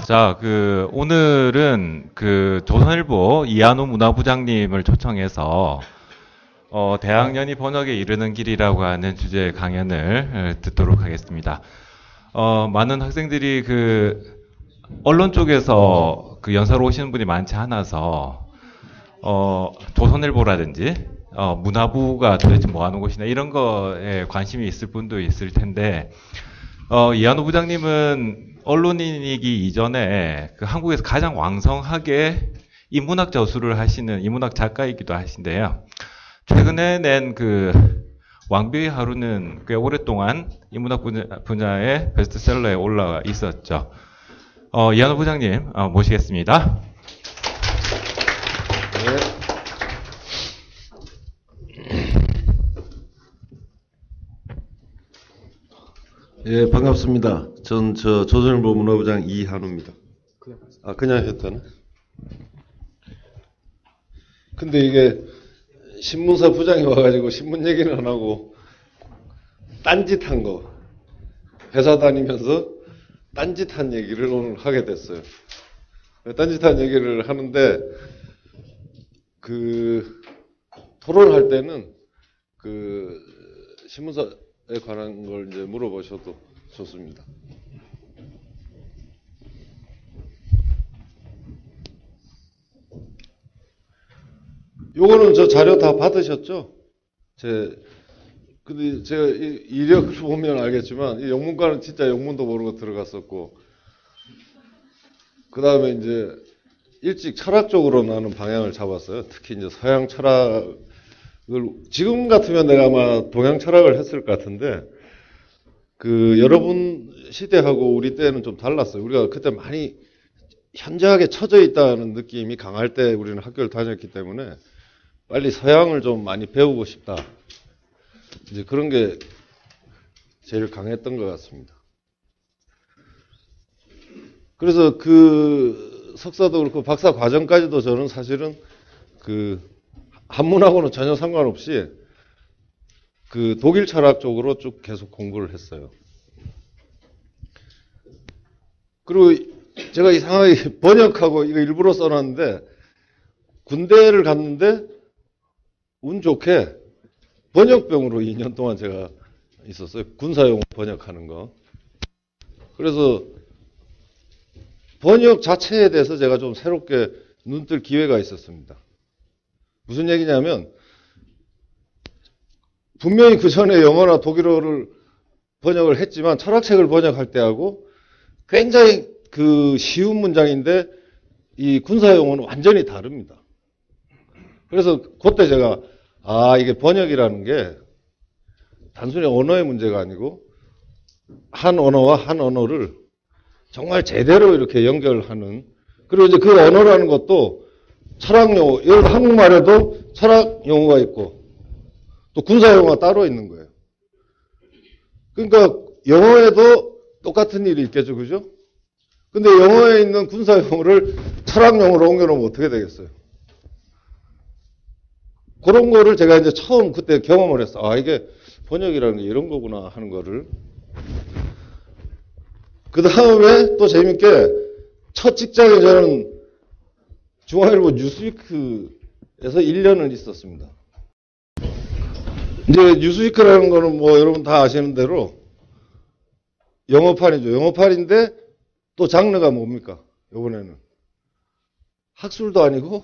자, 오늘은 조선일보 이한우 문화부장님을 초청해서, 대학년이 번역에 이르는 길이라고 하는 주제의 강연을 듣도록 하겠습니다. 많은 학생들이 언론 쪽에서 연사로 오시는 분이 많지 않아서, 조선일보라든지, 문화부가 도대체 뭐 하는 곳이냐, 이런 거에 관심이 있을 분도 있을 텐데, 이한우 부장님은 언론인이기 이전에 한국에서 가장 왕성하게 인문학 저술을 하시는 인문학 작가이기도 하신데요. 최근에 낸 왕비의 하루는 꽤 오랫동안 인문학 분야의 베스트셀러에 올라와 있었죠. 이한우 부장님 모시겠습니다. 예, 반갑습니다. 전 조선일보 문화부장 이한우입니다. 그냥 해도 되나? 근데 이게 신문사 부장이 와가지고 신문 얘기는 안 하고 딴짓한 거, 회사 다니면서 딴짓한 얘기를 오늘 하게 됐어요. 딴짓한 얘기를 하는데 토론할 때는 신문사에 관한 걸 이제 물어보셔도 좋습니다. 요거는 저 자료 다 받으셨죠? 근데 제가 이력을 보면 알겠지만, 이 영문과는 진짜 영문도 모르고 들어갔었고, 그 다음에 이제 일찍 철학 쪽으로 나는 방향을 잡았어요. 특히 이제 서양 철학을, 지금 같으면 내가 아마 동양 철학을 했을 것 같은데, 여러분 시대하고 우리 때는 좀 달랐어요. 우리가 그때 많이 현저하게 처져 있다는 느낌이 강할 때 우리는 학교를 다녔기 때문에 빨리 서양을 좀 많이 배우고 싶다. 이제 그런 게 제일 강했던 것 같습니다. 그래서 석사도 그렇고 박사 과정까지도 저는 사실은 한문하고는 전혀 상관없이 독일 철학 쪽으로 쭉 계속 공부를 했어요. 그리고 제가 이상하게 번역하고 이거 일부러 써놨는데, 군대를 갔는데 운 좋게 번역병으로 2년 동안 제가 있었어요. 군사용 번역하는 거. 그래서 번역 자체에 대해서 제가 좀 새롭게 눈뜰 기회가 있었습니다. 무슨 얘기냐면, 분명히 그 전에 영어나 독일어를 번역을 했지만 철학책을 번역할 때하고 굉장히 쉬운 문장인데 이 군사용어는 완전히 다릅니다. 그래서 그때 제가 이게 번역이라는 게 단순히 언어의 문제가 아니고 한 언어와 한 언어를 정말 제대로 이렇게 연결하는, 그리고 이제 그 언어라는 것도 철학 용어, 한국말에도 철학 용어가 있고 또 군사 용어가 따로 있는 거예요. 그러니까 영어에도 똑같은 일이 있겠죠, 그죠? 근데 영어에 있는 군사 용어를 철학 용어로 옮겨놓으면 어떻게 되겠어요? 그런 거를 제가 이제 처음 그때 경험을 했어. 이게 번역이라는 게 이런 거구나 하는 거를. 그 다음에 또 재밌게 첫 직장에 저는 중앙일보 뉴스위크에서 1년을 있었습니다. 이제 뉴스위크라는 거는 뭐 여러분 다 아시는 대로 영어판이죠. 영어판인데 또 장르가 뭡니까? 이번에는 학술도 아니고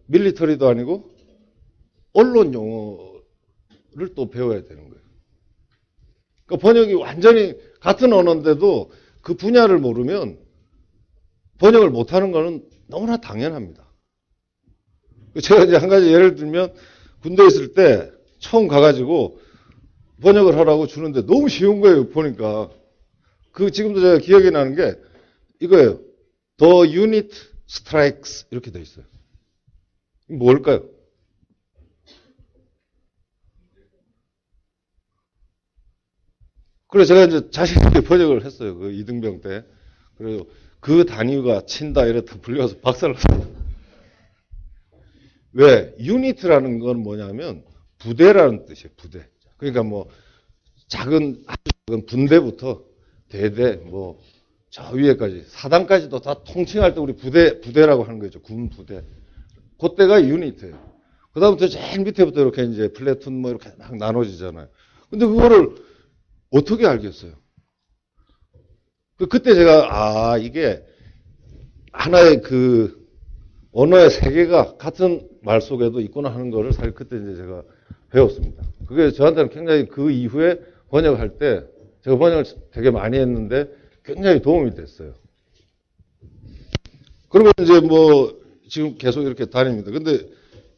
밀리터리도 아니고 언론 용어를 또 배워야 되는 거예요. 그러니까 번역이 완전히 같은 언어인데도 그 분야를 모르면 번역을 못하는 거는 너무나 당연합니다. 제가 이제 한 가지 예를 들면, 군대에 있을 때 처음 가가지고 번역을 하라고 주는데 너무 쉬운 거예요, 보니까. 지금도 제가 기억이 나는 게 이거예요. The unit strikes 이렇게 돼 있어요. 뭘까요? 그래서 제가 이제 자신 있게 번역을 했어요. 이등병 때. 그리고 그 단위가 친다 이렇다 불려서 박살을 났어요. 왜? 유니트라는 건 뭐냐면 부대라는 뜻이에요. 부대. 그러니까 뭐 아주 작은 분대부터 대대, 저 위에까지 4단까지도 다 통칭할 때 우리 부대라고 하는 거죠. 군 부대. 그때가 유니트예요. 그다음부터 제일 밑에부터 이렇게 이제 플래툰 뭐 이렇게 막 나눠지잖아요. 근데 그거를 어떻게 알겠어요? 그때 제가 이게 하나의 그 언어의 세계가 같은 말 속에도 있구나 하는 거를 사실 그때 이제 제가 배웠습니다. 그게 저한테는 굉장히 그 이후에 번역할 때 제가 번역을 되게 많이 했는데 굉장히 도움이 됐어요. 그러면 이제 뭐 지금 계속 이렇게 다닙니다. 근데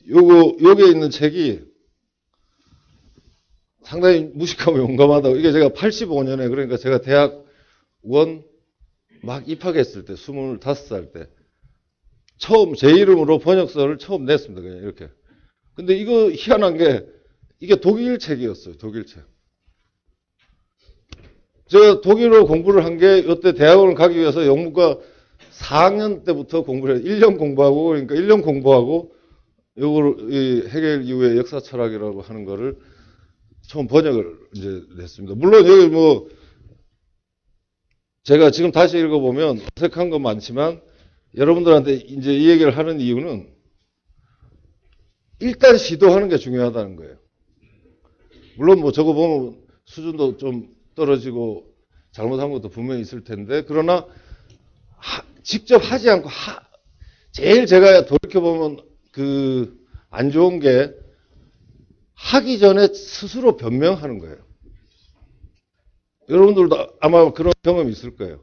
여기에 있는 책이 상당히 무식하고 용감하다고. 이게 제가 85년에 그러니까 제가 대학원 막 입학했을 때 25살 때 처음 제 이름으로 번역서를 처음 냈습니다. 그냥 이렇게. 근데 이거 희한한 게 이게 독일 책이었어요. 독일 책. 제가 독일어 공부를 한 게 이때 대학원을 가기 위해서 영문과 4학년 때부터 공부를 해요. 1년 공부하고 그러니까 1년 공부하고 요거를 이 해겔 이후의 역사 철학이라고 하는 거를 처음 번역을 이제 냈습니다. 물론 여기 뭐 제가 지금 다시 읽어보면 어색한 건 많지만 여러분들한테 이제 이 얘기를 하는 이유는 일단 시도하는 게 중요하다는 거예요. 물론 뭐 저거 보면 수준도 좀 떨어지고 잘못한 것도 분명히 있을 텐데 그러나 직접 하지 않고 제일 제가 돌이켜보면 그 안 좋은 게 하기 전에 스스로 변명하는 거예요. 여러분들도 아마 그런 경험이 있을 거예요.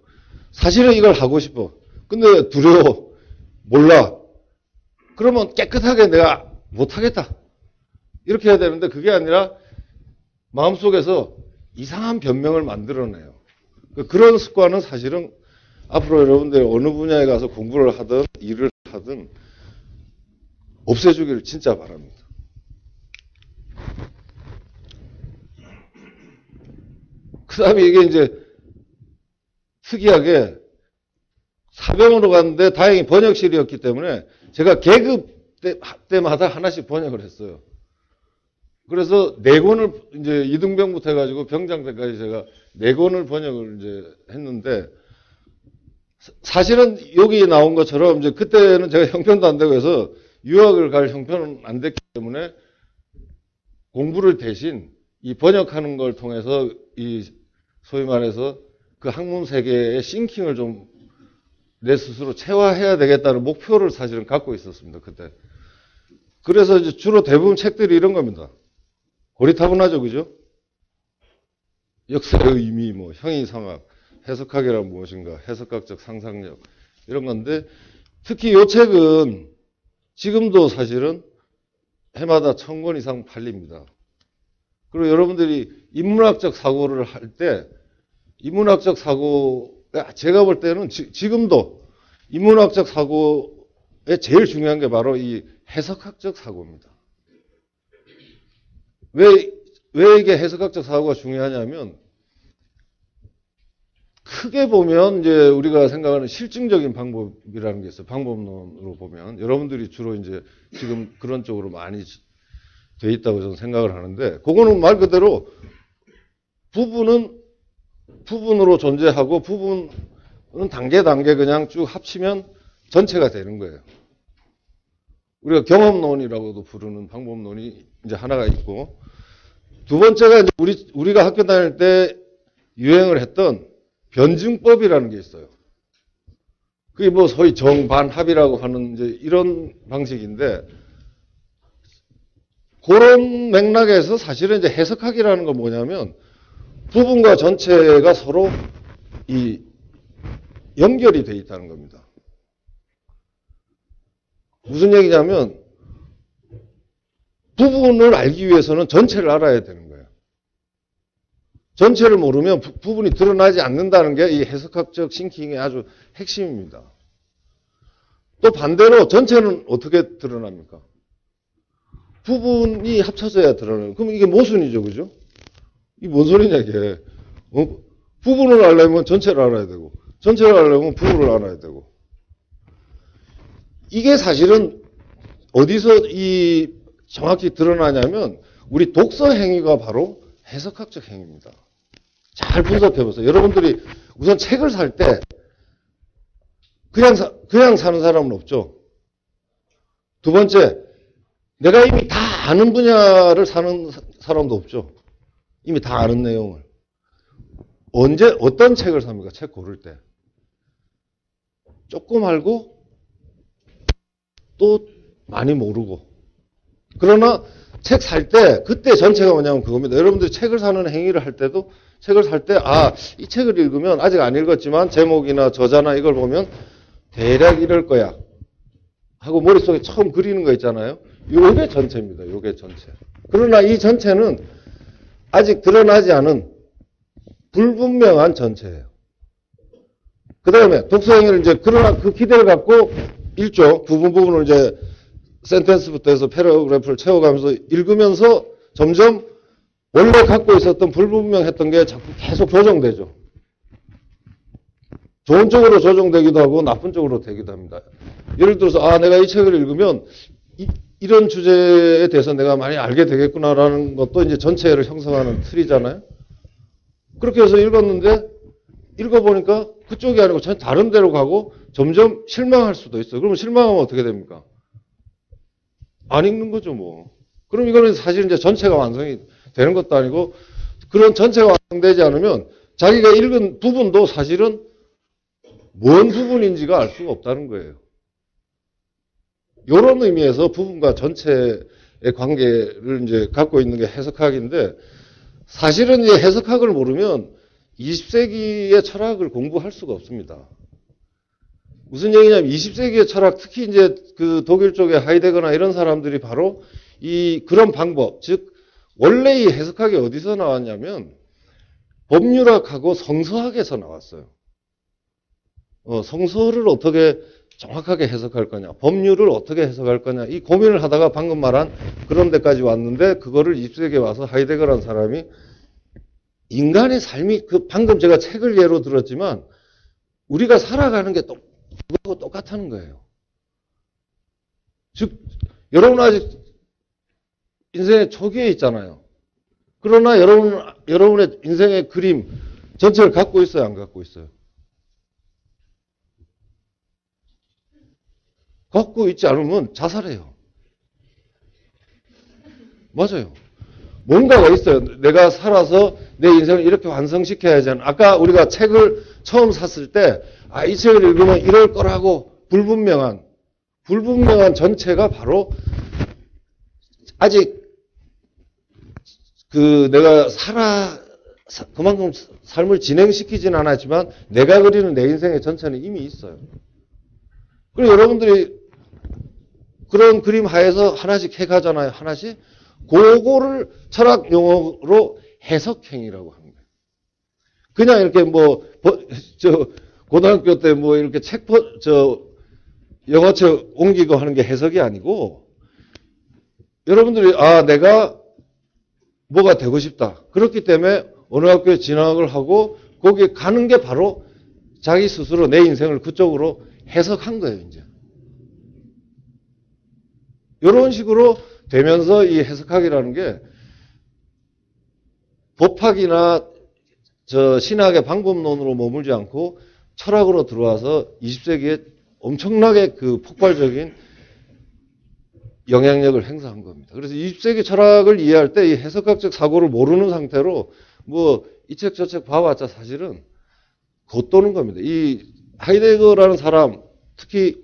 사실은 이걸 하고 싶어. 근데 두려워. 몰라. 그러면 깨끗하게 내가 못하겠다. 이렇게 해야 되는데 그게 아니라 마음속에서 이상한 변명을 만들어내요. 그런 습관은 사실은 앞으로 여러분들이 어느 분야에 가서 공부를 하든 일을 하든 없애주기를 진짜 바랍니다. 그 다음에 이게 이제 특이하게 사병으로 갔는데 다행히 번역실이었기 때문에 제가 계급 때마다 하나씩 번역을 했어요. 그래서 4권을 이제 이등병부터 해가지고 병장 때까지 제가 4권을 번역을 이제 했는데 사실은 여기 나온 것처럼 이제 그때는 제가 형편도 안 되고 해서 유학을 갈 형편은 안 됐기 때문에 공부를 대신 이 번역하는 걸 통해서 이 소위 말해서 그 학문 세계의 싱킹을 좀 내 스스로 체화해야 되겠다는 목표를 사실은 갖고 있었습니다. 그때. 그래서 이제 주로 대부분 책들이 이런 겁니다. 고리타분하죠, 그죠? 역사의 의미, 뭐 형이상학, 해석학이란 무엇인가, 해석학적 상상력 이런 건데 특히 이 책은 지금도 사실은 해마다 1000권 이상 팔립니다. 그리고 여러분들이 인문학적 사고를 할 때 인문학적 사고 제가 볼 때는 지금도 인문학적 사고에 제일 중요한 게 바로 이 해석학적 사고입니다. 왜 이게 해석학적 사고가 중요하냐면 크게 보면 이제 우리가 생각하는 실증적인 방법이라는 게 있어요. 방법론으로 보면 여러분들이 주로 이제 지금 그런 쪽으로 많이 돼 있다고 저는 생각을 하는데 그거는 말 그대로 부분은 부분으로 존재하고 부분은 단계 그냥 쭉 합치면 전체가 되는 거예요. 우리가 경험론이라고도 부르는 방법론이 이제 하나가 있고 두 번째가 이제 우리가 학교 다닐 때 유행을 했던 변증법이라는 게 있어요. 그게 뭐 소위 정반합이라고 하는 이제 이런 방식인데 그런 맥락에서 사실은 이제 해석학이라는 건 뭐냐면 부분과 전체가 서로 이 연결이 돼 있다는 겁니다. 무슨 얘기냐면 부분을 알기 위해서는 전체를 알아야 되는 거예요. 전체를 모르면 부분이 드러나지 않는다는 게 이 해석학적 싱킹의 아주 핵심입니다. 또 반대로 전체는 어떻게 드러납니까? 부분이 합쳐져야 드러나요. 그럼 이게 모순이죠, 그죠? 이게 뭔 소리냐, 이게. 부분을 알려면 전체를 알아야 되고, 전체를 알려면 부분을 알아야 되고. 이게 사실은 어디서 정확히 드러나냐면, 우리 독서 행위가 바로 해석학적 행위입니다. 잘 분석해 보세요. 여러분들이 우선 책을 살 때 그냥 사는 사람은 없죠. 두 번째, 내가 이미 다 아는 분야를 사는 사람도 없죠. 이미 다 아는 내용을. 언제, 어떤 책을 삽니까? 책 고를 때. 조금 알고, 또 많이 모르고. 그러나 책 살 때, 그때 전체가 뭐냐면 그겁니다. 여러분들이 책을 사는 행위를 할 때도, 책을 살 때, 이 책을 읽으면, 아직 안 읽었지만, 제목이나 저자나 이걸 보면, 대략 이럴 거야. 하고 머릿속에 처음 그리는 거 있잖아요. 요게 전체입니다. 요게 전체. 그러나 이 전체는 아직 드러나지 않은 불분명한 전체예요. 그 다음에 독서행위를 이제, 그러나 그 기대를 갖고 부분을 이제 센텐스부터 해서 패러그래프를 채워가면서 읽으면서 점점 원래 갖고 있었던 불분명했던 게 자꾸 계속 조정되죠. 좋은 쪽으로 조정되기도 하고 나쁜 쪽으로 되기도 합니다. 예를 들어서 내가 이 책을 읽으면 이런 주제에 대해서 내가 많이 알게 되겠구나라는 것도 이제 전체를 형성하는 틀이잖아요. 그렇게 해서 읽었는데 읽어보니까 그쪽이 아니고 전혀 다른 데로 가고 점점 실망할 수도 있어요. 그러면 실망하면 어떻게 됩니까? 안 읽는 거죠, 뭐. 그럼 이거는 사실 이제 전체가 완성이 되는 것도 아니고 그런 전체가 완성되지 않으면 자기가 읽은 부분도 사실은 뭔 부분인지가 알 수가 없다는 거예요. 이런 의미에서 부분과 전체의 관계를 이제 갖고 있는 게 해석학인데 사실은 이제 해석학을 모르면 20세기의 철학을 공부할 수가 없습니다. 무슨 얘기냐면 20세기의 철학, 특히 이제 그 독일 쪽의 하이데거나 이런 사람들이 바로 그런 방법, 즉 원래 이 해석학이 어디서 나왔냐면 법률학하고 성서학에서 나왔어요. 성서를 어떻게 정확하게 해석할 거냐, 법률을 어떻게 해석할 거냐, 이 고민을 하다가 방금 말한 그런 데까지 왔는데, 그거를 20세기에 와서 하이데거라는 사람이 인간의 삶이, 방금 제가 책을 예로 들었지만, 우리가 살아가는 게 그거하고 똑같다는 거예요. 즉, 여러분 아직 인생의 초기에 있잖아요. 그러나 여러분의 인생의 그림 전체를 갖고 있어요, 안 갖고 있어요? 갖고 있지 않으면 자살해요. 맞아요. 뭔가가 있어요. 내가 살아서 내 인생을 이렇게 완성시켜야지 하는. 아까 우리가 책을 처음 샀을 때, 이 책을 읽으면 이럴 거라고 불분명한 전체가 바로 아직 내가 그만큼 삶을 진행시키진 않았지만 내가 그리는 내 인생의 전체는 이미 있어요. 그리고 여러분들이 그런 그림 하에서 하나씩 해가잖아요. 하나씩. 그거를 철학 용어로 해석행위라고 합니다. 그냥 이렇게 고등학교 때 이렇게 영어책 옮기고 하는 게 해석이 아니고, 여러분들이, 내가 뭐가 되고 싶다. 그렇기 때문에 어느 학교에 진학을 하고, 거기에 가는 게 바로 자기 스스로 내 인생을 그쪽으로 해석한 거예요, 이제. 이런 식으로 되면서 이 해석학이라는 게 법학이나 신학의 방법론으로 머물지 않고 철학으로 들어와서 20세기에 엄청나게 폭발적인 영향력을 행사한 겁니다. 그래서 20세기 철학을 이해할 때 이 해석학적 사고를 모르는 상태로 이 책 저 책 봐봤자 사실은 겉도는 겁니다. 이 하이데거라는 사람, 특히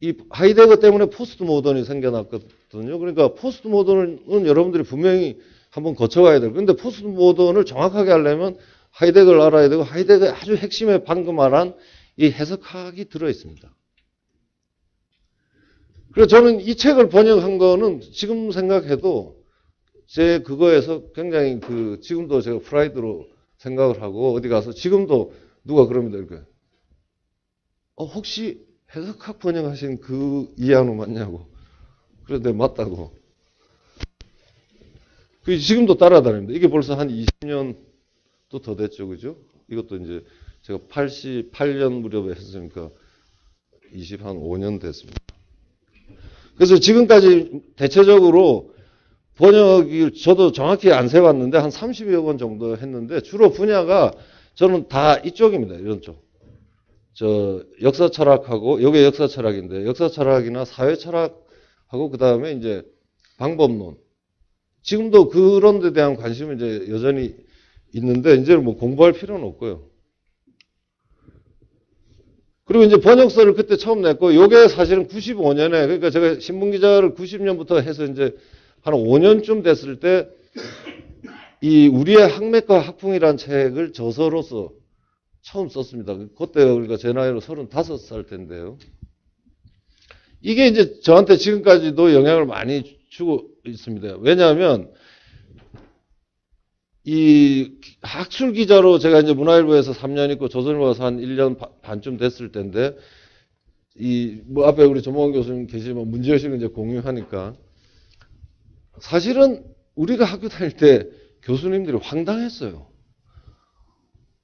이 하이데거 때문에 포스트 모던이 생겨났거든요. 그러니까 포스트 모던은 여러분들이 분명히 한번 거쳐가야 돼요. 그런데 포스트 모던을 정확하게 하려면 하이데거를 알아야 되고, 하이데거의 아주 핵심에 방금 말한 이 해석학이 들어있습니다. 그래서 저는 이 책을 번역한 거는 지금 생각해도 제 그거에서 굉장히 지금도 제가 프라이드로 생각을 하고, 어디 가서 지금도 누가 그럽니다. 이렇게. 혹시 해석학 번역하신 그 이한우 맞냐고. 그래서 내가 맞다고. 지금도 따라다닙니다. 이게 벌써 한 20년 또 더 됐죠. 그죠? 이것도 이제 제가 88년 무렵에 했으니까 25년 됐습니다. 그래서 지금까지 대체적으로 번역이 저도 정확히 안 세봤는데 한 30여 권 정도 했는데 주로 분야가 저는 다 이쪽입니다. 이런 쪽. 역사 철학하고, 요게 역사 철학인데, 역사 철학이나 사회 철학하고, 그 다음에 이제 방법론. 지금도 그런 데 대한 관심은 이제 여전히 있는데, 이제는 뭐 공부할 필요는 없고요. 그리고 이제 번역서를 그때 처음 냈고, 요게 사실은 95년에, 그러니까 제가 신문기자를 90년부터 해서 이제 한 5년쯤 됐을 때, 이 우리의 학맥과 학풍이라는 책을 저서로서 처음 썼습니다. 그때 우리가 제 나이로 35살 때인데요. 이게 이제 저한테 지금까지도 영향을 많이 주고 있습니다. 왜냐하면 이 학술 기자로 제가 이제 문화일보에서 3년 있고 조선일보 가서 한 1년 반쯤 됐을 때인데 이 뭐 앞에 우리 조몽원 교수님 계시지만 문제의식을 이제 공유하니까 사실은 우리가 학교 다닐 때 교수님들이 황당했어요.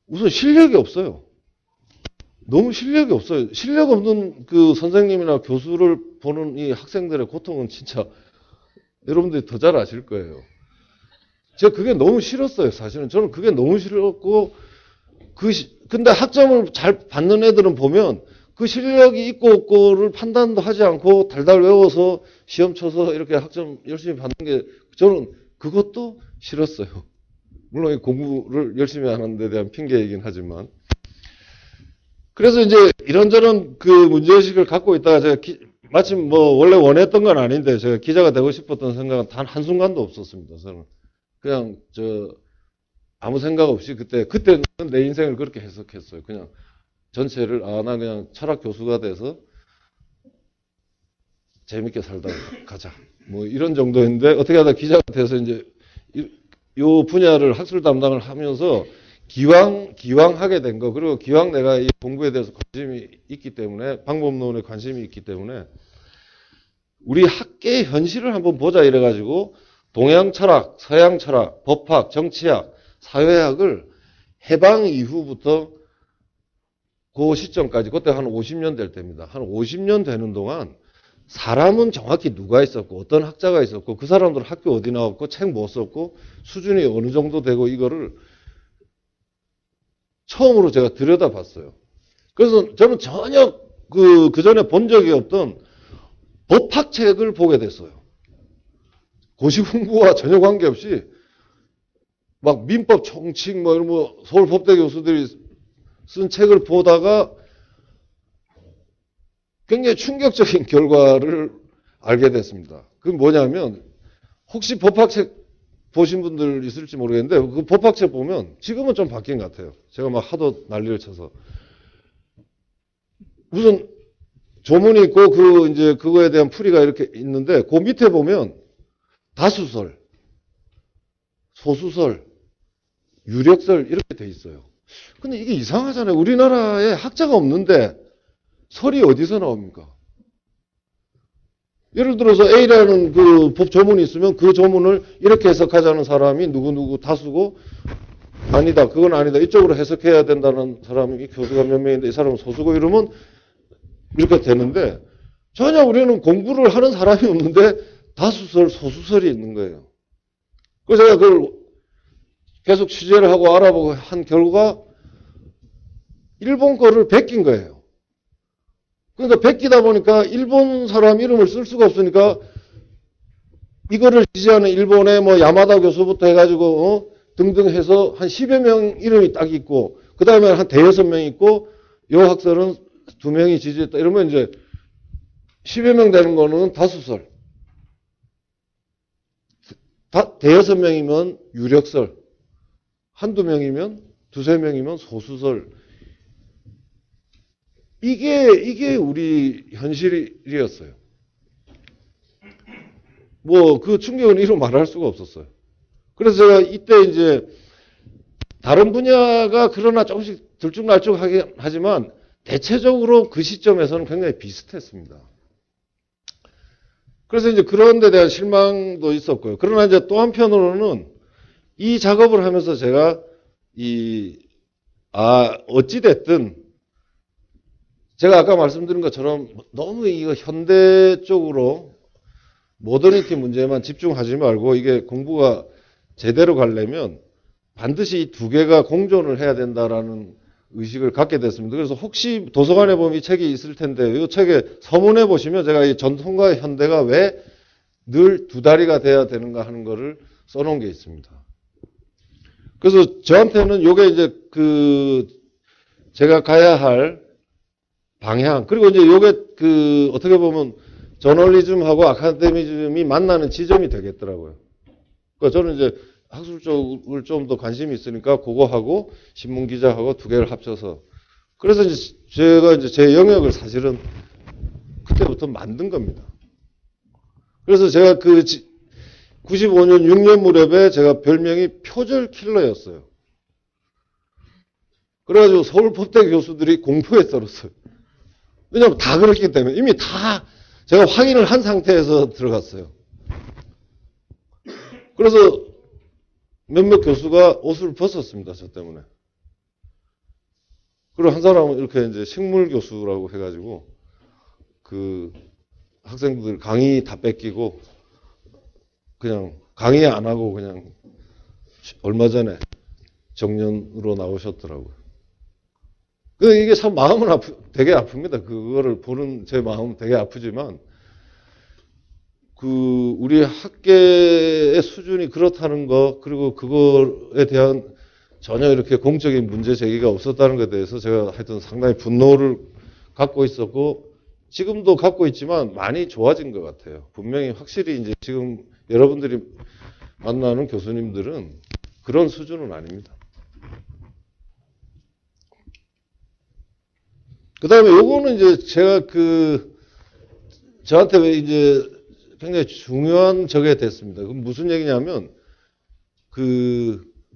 우선 실력이 없어요. 너무 실력이 없어요. 실력 없는 그 선생님이나 교수를 보는 이 학생들의 고통은 진짜 여러분들이 더 잘 아실 거예요. 제가 그게 너무 싫었어요. 사실은 저는 그게 너무 싫었고 근데 학점을 잘 받는 애들은 보면 그 실력이 있고 없고를 판단도 하지 않고 달달 외워서 시험 쳐서 이렇게 학점 열심히 받는 게 저는 그것도 싫었어요. 물론 공부를 열심히 하는 데 대한 핑계이긴 하지만. 그래서 이제 이런저런 그 문제의식을 갖고 있다가 제가 마침 뭐 원래 원했던 건 아닌데 제가 기자가 되고 싶었던 생각은 단 한순간도 없었습니다. 저는 그냥 아무 생각 없이 그때는 내 인생을 그렇게 해석했어요. 그냥 전체를 나 그냥 철학 교수가 돼서 재밌게 살다 가자. 뭐 이런 정도인데 어떻게 하다 기자가 돼서 이제 요 분야를 학술 담당을 하면서 기왕 하게 된 거, 그리고 기왕 내가 이 공부에 대해서 관심이 있기 때문에, 방법론에 관심이 있기 때문에, 우리 학계의 현실을 한번 보자 이래가지고, 동양 철학, 서양 철학, 법학, 정치학, 사회학을 해방 이후부터 그 시점까지, 그때 한 50년 될 때입니다. 한 50년 되는 동안, 사람은 정확히 누가 있었고 어떤 학자가 있었고 그 사람들 학교 어디 나왔고 책 뭐 썼고 수준이 어느 정도 되고 이거를 처음으로 제가 들여다봤어요. 그래서 저는 전혀 그 전에 본 적이 없던 법학책을 보게 됐어요. 고시 공부와 전혀 관계없이 막 민법 총칙 뭐 이런 뭐 서울 법대 교수들이 쓴 책을 보다가 굉장히 충격적인 결과를 알게 됐습니다. 그게 뭐냐면 혹시 법학책 보신 분들 있을지 모르겠는데 그 법학책 보면 지금은 좀 바뀐 것 같아요. 제가 막 하도 난리를 쳐서 무슨 조문이 있고 이제 그거에 대한 풀이가 이렇게 있는데 그 밑에 보면 다수설, 소수설, 유력설 이렇게 돼 있어요. 근데 이게 이상하잖아요. 우리나라에 학자가 없는데 설이 어디서 나옵니까? 예를 들어서 A라는 그 법 조문이 있으면 그 조문을 이렇게 해석하자는 사람이 누구 다수고 아니다, 그건 아니다, 이쪽으로 해석해야 된다는 사람이 교수가 몇 명인데 이 사람은 소수고 이러면 이렇게 되는데 전혀 우리는 공부를 하는 사람이 없는데 다수설, 소수설이 있는 거예요. 그래서 제가 그걸 계속 취재를 하고 알아보고 한 결과 일본 거를 베낀 거예요. 그러니까 베끼다 보니까 일본 사람 이름을 쓸 수가 없으니까 이거를 지지하는 일본의 뭐 야마다 교수부터 해가지고 등등 해서 한 10여 명 이름이 딱 있고 그 다음에 한 대여섯 명 있고 요 학설은 2명이 지지했다 이러면 이제 10여 명 되는 거는 다수설, 대여섯 명이면 유력설, 한두 명이면 두세 명이면 소수설. 이게 우리 현실이었어요. 뭐 그 충격은 이루 말할 수가 없었어요. 그래서 제가 이때 이제 다른 분야가 그러나 조금씩 들쭉날쭉하긴 하지만 대체적으로 그 시점에서는 굉장히 비슷했습니다. 그래서 이제 그런 데 대한 실망도 있었고요. 그러나 이제 또 한편으로는 이 작업을 하면서 제가 어찌됐든 제가 아까 말씀드린 것처럼 너무 이거 현대 쪽으로 모더니티 문제에만 집중하지 말고 이게 공부가 제대로 가려면 반드시 이 두 개가 공존을 해야 된다라는 의식을 갖게 됐습니다. 그래서 혹시 도서관에 보면 이 책이 있을 텐데 이 책에 서문에 보시면 제가 이 전통과 현대가 왜 늘 두 다리가 돼야 되는가 하는 거를 써놓은 게 있습니다. 그래서 저한테는 요게 이제 제가 가야 할 방향, 그리고 이제 요게 어떻게 보면 저널리즘하고 아카데미즘이 만나는 지점이 되겠더라고요. 그러니까 저는 이제 학술 쪽을 좀 더 관심이 있으니까 그거하고 신문 기자하고 두 개를 합쳐서. 그래서 이제 제가 이제 제 영역을 사실은 그때부터 만든 겁니다. 그래서 제가 95년 6년 무렵에 제가 별명이 표절 킬러였어요. 그래가지고 서울법대 교수들이 공포에 떨었어요. 왜냐면 다 그랬기 때문에 이미 다 제가 확인을 한 상태에서 들어갔어요. 그래서 몇몇 교수가 옷을 벗었습니다. 저 때문에. 그리고 한 사람은 이렇게 이제 식물 교수라고 해가지고 학생들 강의 다 뺏기고 그냥 강의 안 하고 그냥 얼마 전에 정년으로 나오셨더라고요. 이게 참 마음은 되게 아픕니다. 그거를 보는 제 마음은 되게 아프지만 우리 학계의 수준이 그렇다는 거, 그리고 그거에 대한 전혀 이렇게 공적인 문제 제기가 없었다는 것에 대해서 제가 하여튼 상당히 분노를 갖고 있었고, 지금도 갖고 있지만 많이 좋아진 것 같아요. 분명히 확실히 이제 지금 여러분들이 만나는 교수님들은 그런 수준은 아닙니다. 그 다음에 요거는 이제 제가 저한테 왜 이제 굉장히 중요한 적이 됐습니다. 그럼 무슨 얘기냐면,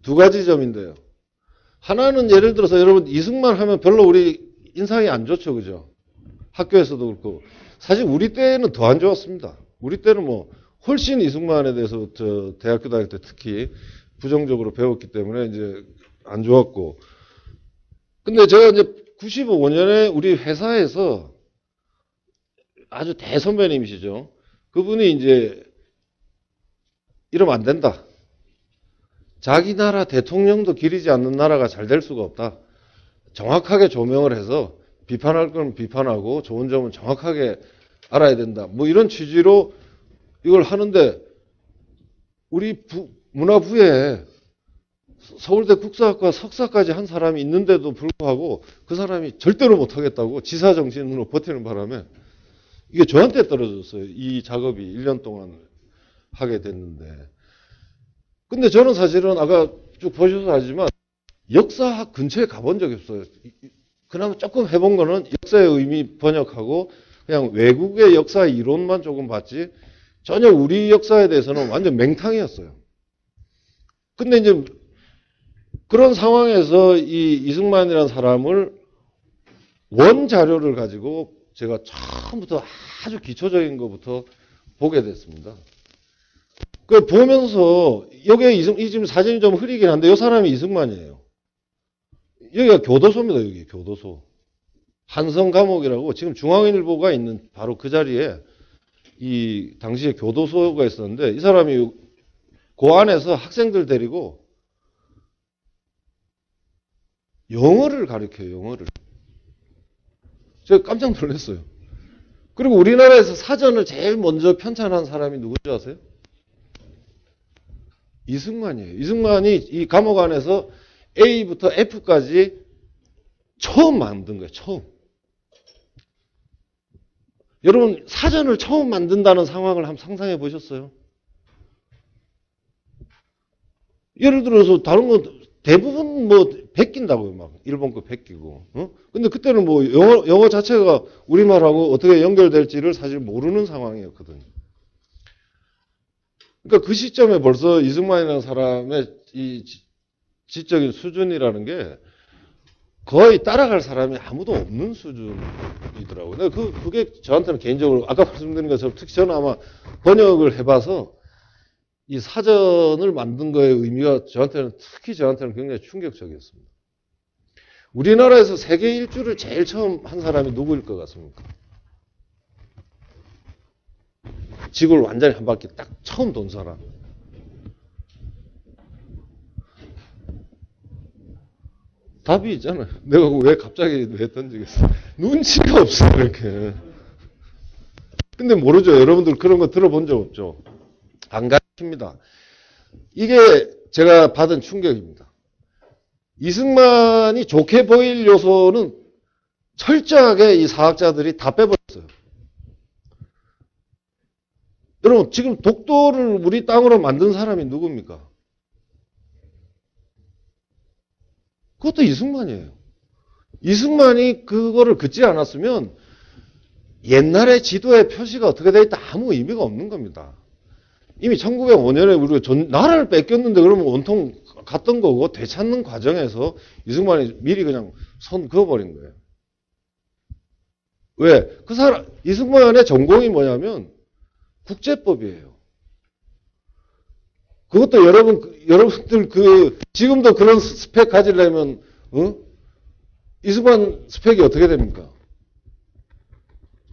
두 가지 점인데요. 하나는 예를 들어서 여러분 이승만 하면 별로 우리 인상이 안 좋죠. 그죠? 학교에서도 그렇고. 사실 우리 때는 더 안 좋았습니다. 우리 때는 뭐 훨씬 이승만에 대해서 대학교 다닐 때 특히 부정적으로 배웠기 때문에 이제 안 좋았고. 근데 제가 이제 95년에 우리 회사에서 아주 대선배님이시죠. 그분이 이제 이러면 안 된다. 자기 나라 대통령도 기리지 않는 나라가 잘 될 수가 없다. 정확하게 조명을 해서 비판할 건 비판하고 좋은 점은 정확하게 알아야 된다. 뭐 이런 취지로 이걸 하는데 우리 문화부에 서울대 국사학과 석사까지 한 사람이 있는데도 불구하고 그 사람이 절대로 못하겠다고 지사정신으로 버티는 바람에 이게 저한테 떨어졌어요. 이 작업이 1년 동안 하게 됐는데. 근데 저는 사실은 아까 쭉 보셔서 알지만 역사학 근처에 가본 적이 없어요. 그나마 조금 해본 거는 역사의 의미 번역하고 그냥 외국의 역사 이론만 조금 봤지 전혀 우리 역사에 대해서는 완전 맹탕이었어요. 근데 이제 그런 상황에서 이 이승만이라는 사람을 원 자료를 가지고 제가 처음부터 아주 기초적인 것부터 보게 됐습니다. 그 보면서 여기에 이 지금 사진이 좀 흐리긴 한데 이 사람이 이승만이에요. 여기가 교도소입니다. 여기 교도소. 한성 감옥이라고 지금 중앙일보가 있는 바로 그 자리에 이 당시에 교도소가 있었는데 이 사람이 그 안에서 학생들 데리고 영어를 가르쳐요. 영어를. 제가 깜짝 놀랐어요. 그리고 우리나라에서 사전을 제일 먼저 편찬한 사람이 누군지 아세요? 이승만이에요. 이승만이 이 감옥 안에서 A부터 F까지 처음 만든 거예요. 처음. 여러분 사전을 처음 만든다는 상황을 한번 상상해 보셨어요? 예를 들어서 다른 거 대부분 뭐 베낀다고요. 막 일본 거 베끼고. 근데 그때는 뭐 영어 자체가 우리말하고 어떻게 연결될지를 사실 모르는 상황이었거든요. 그러니까 그 시점에 벌써 이승만이라는 사람의 이 지적인 수준이라는 게 거의 따라갈 사람이 아무도 없는 수준이더라고요. 그게 저한테는 개인적으로 아까 말씀드린 것처럼 특히 저는 아마 번역을 해봐서 이 사전을 만든 거의 의미가 특히 저한테는 굉장히 충격적이었습니다. 우리나라에서 세계 일주를 제일 처음 한 사람이 누구일 것 같습니까? 지구를 완전히 한 바퀴 딱 처음 돈 사람. 답이 있잖아요. 내가 왜 갑자기 왜 던지겠어. 눈치가 없어, 이렇게. 근데 모르죠. 여러분들 그런 거 들어본 적 없죠. 안 가르칩니다. 이게 제가 받은 충격입니다. 이승만이 좋게 보일 요소는 철저하게 이 사학자들이 다 빼버렸어요. 여러분, 지금 독도를 우리 땅으로 만든 사람이 누굽니까? 그것도 이승만이에요. 이승만이 그거를 긋지 않았으면 옛날의 지도의 표시가 어떻게 돼 있다 아무 의미가 없는 겁니다. 이미 1905년에 우리가 나라를 뺏겼는데 그러면 온통 갔던 거고 되찾는 과정에서 이승만이 미리 그냥 손 그어버린 거예요. 왜? 그 사람, 이승만의 전공이 뭐냐면 국제법이에요. 그것도 여러분들 지금도 그런 스펙 가지려면, 이승만 스펙이 어떻게 됩니까?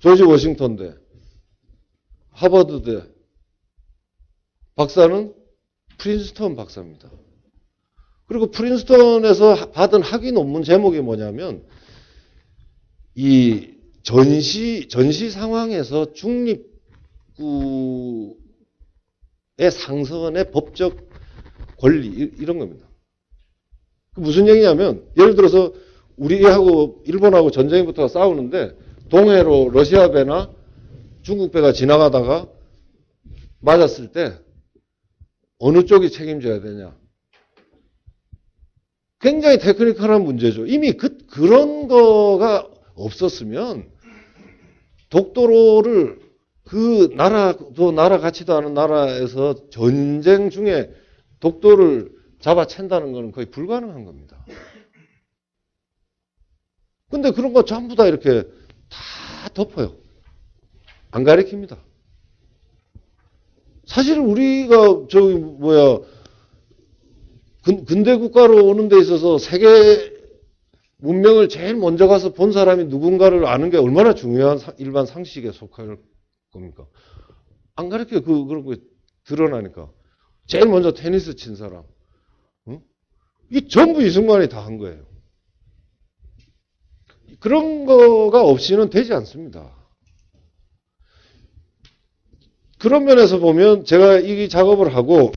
조지 워싱턴대, 하버드대, 박사는 프린스턴 박사입니다. 그리고 프린스턴에서 받은 학위 논문 제목이 뭐냐면, 이 전시 상황에서 중립국의 상선의 법적 권리, 이런 겁니다. 무슨 얘기냐면, 예를 들어서 우리하고 일본하고 전쟁부터 싸우는데, 동해로 러시아 배나 중국 배가 지나가다가 맞았을 때, 어느 쪽이 책임져야 되냐. 굉장히 테크니컬한 문제죠. 이미 그런 거가 없었으면 독도를 나라 같지도 않은 나라에서 전쟁 중에 독도를 잡아챈다는 것은 거의 불가능한 겁니다. 근데 그런 거 전부 다 이렇게 다 덮어요. 안 가리킵니다. 사실 우리가 근대 국가로 오는 데 있어서 세계 문명을 제일 먼저 가서 본 사람이 누군가를 아는 게 얼마나 중요한 일반 상식에 속할 겁니까? 안 가르쳐요. 그런 거 드러나니까. 제일 먼저 테니스 친 사람. 이 전부 이승만이 다 한 거예요. 그런 거가 없이는 되지 않습니다. 그런 면에서 보면 제가 이 작업을 하고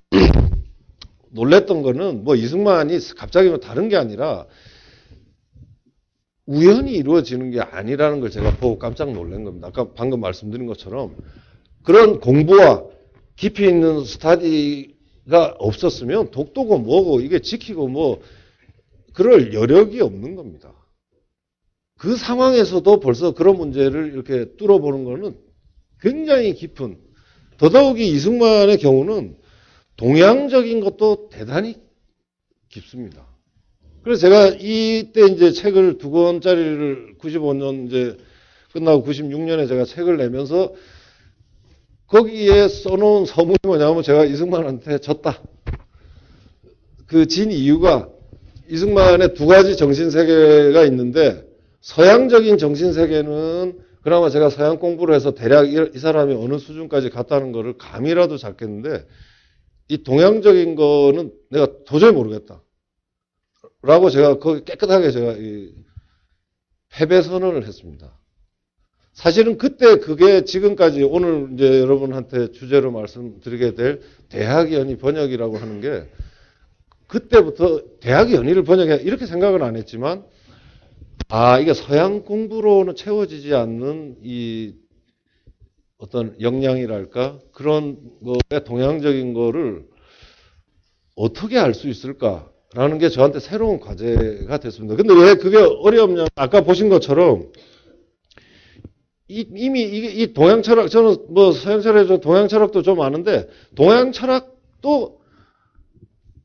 놀랬던 거는 이승만이 갑자기 다른 게 아니라 우연히 이루어지는 게 아니라는 걸 제가 보고 깜짝 놀란 겁니다. 아까 방금 말씀드린 것처럼 그런 공부와 깊이 있는 스터디가 없었으면 독도고 뭐고 이게 지키고 그럴 여력이 없는 겁니다. 그 상황에서도 벌써 그런 문제를 이렇게 뚫어보는 거는 굉장히 깊은, 더더욱이 이승만의 경우는 동양적인 것도 대단히 깊습니다. 그래서 제가 이때 이제 책을 2권짜리를 95년 이제 끝나고 96년에 제가 책을 내면서 거기에 써놓은 서문이 뭐냐면 제가 이승만한테 졌다. 진 이유가 이승만의 2가지 정신세계가 있는데 서양적인 정신세계는 그나마 제가 서양 공부를 해서 대략 이 사람이 어느 수준까지 갔다는 거를 감이라도 잡겠는데 이 동양적인 거는 내가 도저히 모르겠다. 라고 제가 거기 깨끗하게 제가 패배 선언을 했습니다. 사실은 그때 그게 지금까지 오늘 이제 여러분한테 주제로 말씀드리게 될 대학연의 번역이라고 하는 게 그때부터 대학연의를 번역해 이렇게 생각은 안 했지만 이게 서양 공부로는 채워지지 않는 이 어떤 역량이랄까 그런 거에 동양적인 거를 어떻게 알 수 있을까라는 게 저한테 새로운 과제가 됐습니다. 근데 왜 그게 어렵냐? 아까 보신 것처럼 이미 이 동양 철학 저는 서양 철학에 동양 철학도 좀 아는데 동양 철학도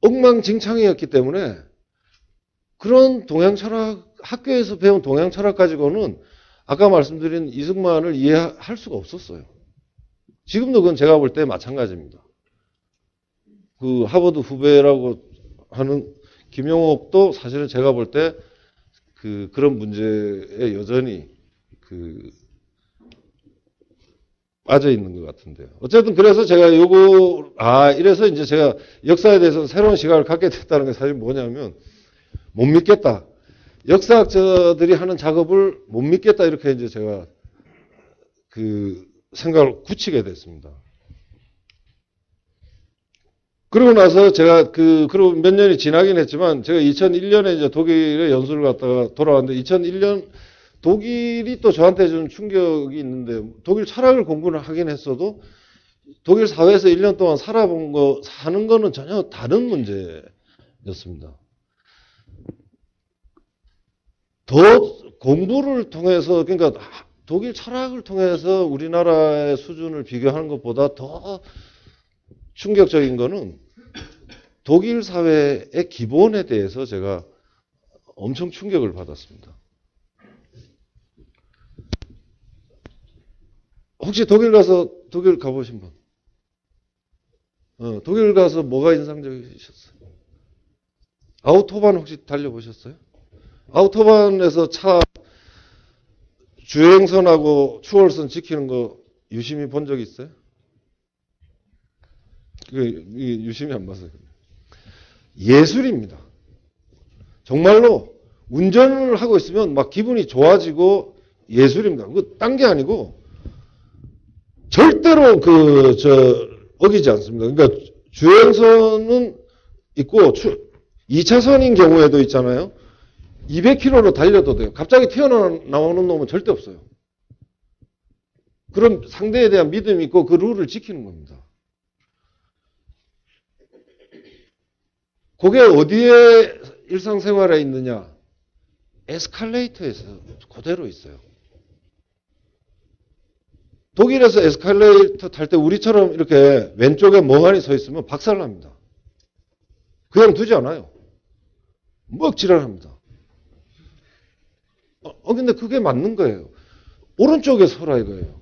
엉망진창이었기 때문에 그런 동양 철학 학교에서 배운 동양 철학 가지고는 아까 말씀드린 이승만을 이해할 수가 없었어요. 지금도 그건 제가 볼 때 마찬가지입니다. 하버드 후배라고 하는 김용옥도 사실은 제가 볼 때 그런 문제에 여전히 빠져 있는 것 같은데요. 어쨌든 그래서 제가 이래서 이제 제가 역사에 대해서 새로운 시각을 갖게 됐다는 게 사실 뭐냐면 못 믿겠다. 역사학자들이 하는 작업을 못 믿겠다 이렇게 이제 제가 그 생각을 굳히게 됐습니다. 그러고 나서 제가 그리고 몇 년이 지나긴 했지만 제가 2001년에 이제 독일에 연수를 갔다가 돌아왔는데 2001년 독일이 또 저한테 좀 충격이 있는데 독일 철학을 공부를 하긴 했어도 독일 사회에서 1년 동안 사는 거는 전혀 다른 문제였습니다. 더 공부를 통해서, 그러니까 독일 철학을 통해서 우리나라의 수준을 비교하는 것보다 더 충격적인 거는 독일 사회의 기본에 대해서 제가 엄청 충격을 받았습니다. 혹시 독일 가보신 분? 독일 가서 뭐가 인상적이셨어요? 아우토반 혹시 달려보셨어요? 아우토반에서 차 주행선하고 추월선 지키는 거 유심히 본 적 있어요? 이게 유심히 안 봐서요. 예술입니다. 정말로 운전을 하고 있으면 막 기분이 좋아지고 예술입니다. 그거 딴 게 아니고 절대로 어기지 않습니다. 그러니까 주행선은 있고 2차선인 경우에도 있잖아요. 200km로 달려도 돼요. 갑자기 튀어나오는 놈은 절대 없어요. 그럼 상대에 대한 믿음이 있고 그 룰을 지키는 겁니다. 그게 어디에 일상생활에 있느냐? 에스컬레이터에서 그대로 있어요. 독일에서 에스컬레이터 탈 때 우리처럼 이렇게 왼쪽에 멍하니 서 있으면 박살납니다. 그냥 두지 않아요. 막 지랄합니다. 근데 그게 맞는 거예요. 오른쪽에 서라 이거예요.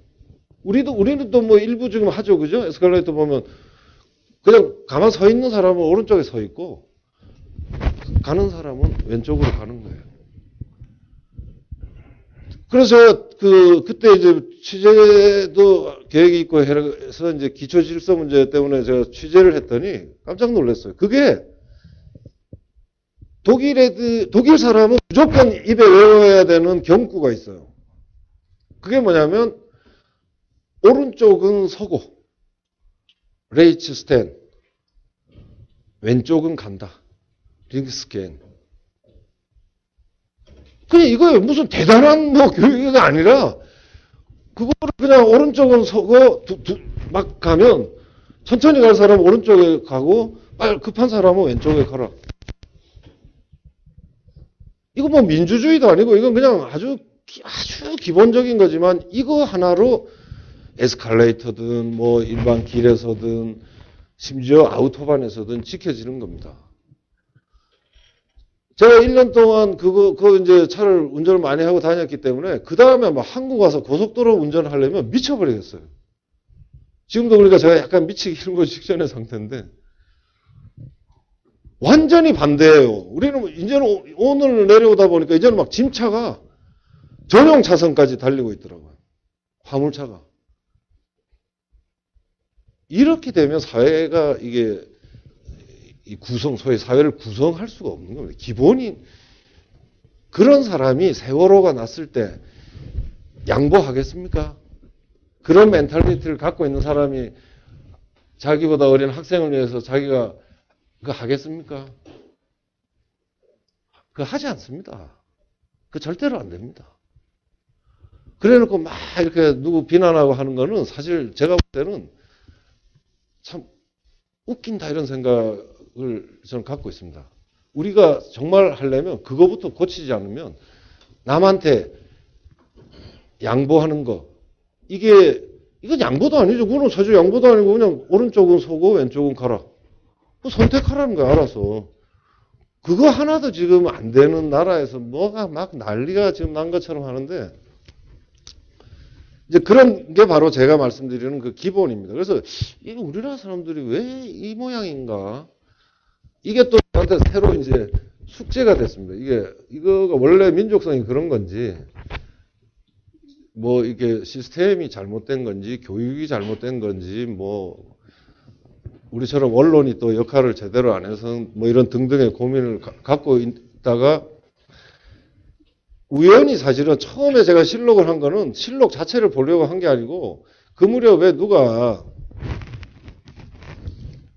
우리는 또 뭐 일부 지금 하죠. 그죠? 에스컬레이터 보면 그냥 가만 서 있는 사람은 오른쪽에 서 있고 가는 사람은 왼쪽으로 가는 거예요. 그래서 그때 이제 취재도 계획이 있고 해서 이제 기초 질서 문제 때문에 제가 취재를 했더니 깜짝 놀랐어요. 그게 독일 사람은 무조건 입에 외워야 되는 경구가 있어요. 그게 뭐냐면 오른쪽은 서고 레이츠 스탠 왼쪽은 간다. 링스캔. 그냥 이거예요. 무슨 대단한 교육이 아니라 그거를 그냥 오른쪽은 서고 막 가면 천천히 갈 사람은 오른쪽에 가고 빨리 급한 사람은 왼쪽에 가라. 이거 뭐 민주주의도 아니고 이건 그냥 아주 기본적인 거지만 이거 하나로 에스컬레이터든 뭐 일반 길에서든 심지어 아우토반에서든 지켜지는 겁니다. 제가 1년 동안 그거 이제 차를 운전을 많이 하고 다녔기 때문에 그 다음에 막 한국 와서 고속도로 운전을 하려면 미쳐버리겠어요. 지금도 그러니까 제가 약간 미치기 일보 직전의 상태인데 완전히 반대예요. 우리는 이제는 오늘 내려오다 보니까 이제는 막 짐차가 전용 차선까지 달리고 있더라고요. 화물차가. 이렇게 되면 사회가 이게 소위 사회를 구성할 수가 없는 겁니다. 기본이 그런 사람이 세월호가 났을 때 양보하겠습니까? 그런 멘탈리티를 갖고 있는 사람이 자기보다 어린 학생을 위해서 자기가 그거 하겠습니까? 그거 하지 않습니다. 그거 절대로 안 됩니다. 그래 놓고 막 이렇게 누구 비난하고 하는 거는 사실 제가 볼 때는 참 웃긴다 이런 생각을 저는 갖고 있습니다. 우리가 정말 하려면 그거부터 고치지 않으면 남한테 양보하는 거 이건 양보도 아니죠. 그거는 사실 양보도 아니고 그냥 오른쪽은 서고 왼쪽은 가라. 선택하라는 거야 알아서. 그거 하나도 지금 안 되는 나라에서 뭐가 막 난리가 지금 난 것처럼 하는데 이제 그런 게 바로 제가 말씀드리는 그 기본입니다. 그래서 이게 우리나라 사람들이 왜 이 모양인가? 이게 또 저한테 새로 이제 숙제가 됐습니다. 이거가 원래 민족성이 그런 건지, 뭐 이게 시스템이 잘못된 건지, 교육이 잘못된 건지, 뭐 우리처럼 언론이 또 역할을 제대로 안 해서 뭐 이런 등등의 고민을 갖고 있다가 우연히 사실은 처음에 제가 실록을 한 거는 실록 자체를 보려고 한 게 아니고 그 무렵에 누가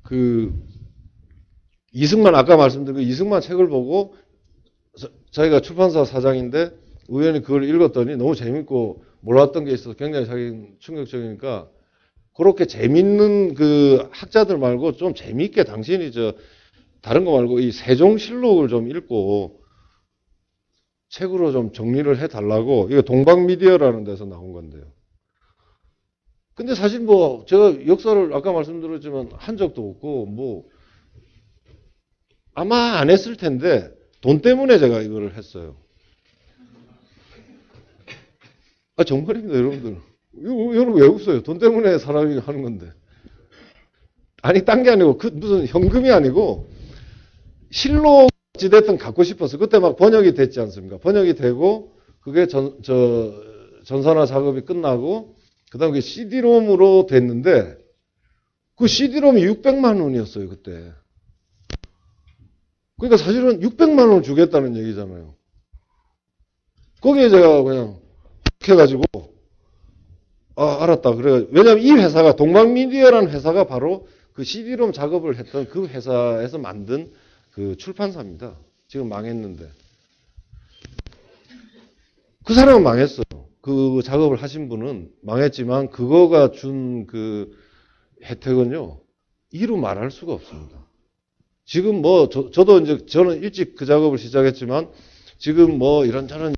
그 이승만 아까 말씀드린 그 이승만 책을 보고 자기가 출판사 사장인데 우연히 그걸 읽었더니 너무 재밌고 몰랐던 게 있어서 굉장히 자기 충격적이니까 그렇게 재밌는 그 학자들 말고 좀 재밌게 당신이 다른 거 말고 이 세종실록을 좀 읽고 책으로 좀 정리를 해달라고 이거 동방미디어라는 데서 나온 건데요. 근데 사실 뭐 제가 역사를 아까 말씀드렸지만 한 적도 없고 뭐 아마 안 했을 텐데 돈 때문에 제가 이거를 했어요. 아 정말입니다 여러분들. 여러분 왜 웃어요? 돈 때문에 사람이 하는 건데. 아니 딴 게 아니고 그 무슨 현금이 아니고 실록 어찌됐든 갖고 싶어서 그때 막 번역이 됐지 않습니까? 번역이 되고 그게 전산화 작업이 끝나고 그 다음에 CD롬으로 됐는데 그 CD롬이 600만 원이었어요 그때. 그러니까 사실은 600만 원을 주겠다는 얘기잖아요. 거기에 제가 그냥 해가지고 아 알았다 그래. 왜냐하면 이 회사가 동방미디어라는 회사가 바로 그 CD롬 작업을 했던 그 회사에서 만든 그 출판사입니다. 지금 망했는데. 그 사람은 망했어요. 그 작업을 하신 분은 망했지만 그거가 준 그 혜택은요. 이루 말할 수가 없습니다. 지금 뭐 저도 이제 저는 일찍 그 작업을 시작했지만 지금 뭐 이런저런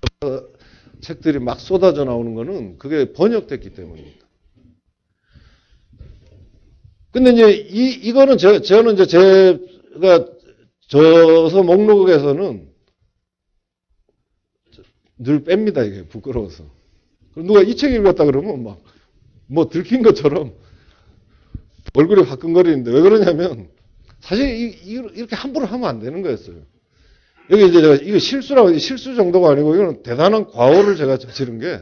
책들이 막 쏟아져 나오는 거는 그게 번역됐기 때문입니다. 근데 이제 이거는 저는 이제 제가 저서 목록에서는 늘 뺍니다, 이게 부끄러워서. 누가 이 책 읽었다 그러면 막 뭐 들킨 것처럼 얼굴이 화끈거리는데 왜 그러냐면 사실 이렇게 함부로 하면 안 되는 거였어요. 여기 이제 제가 이거 실수라고 실수 정도가 아니고 이거는 대단한 과오를 제가 저지른 게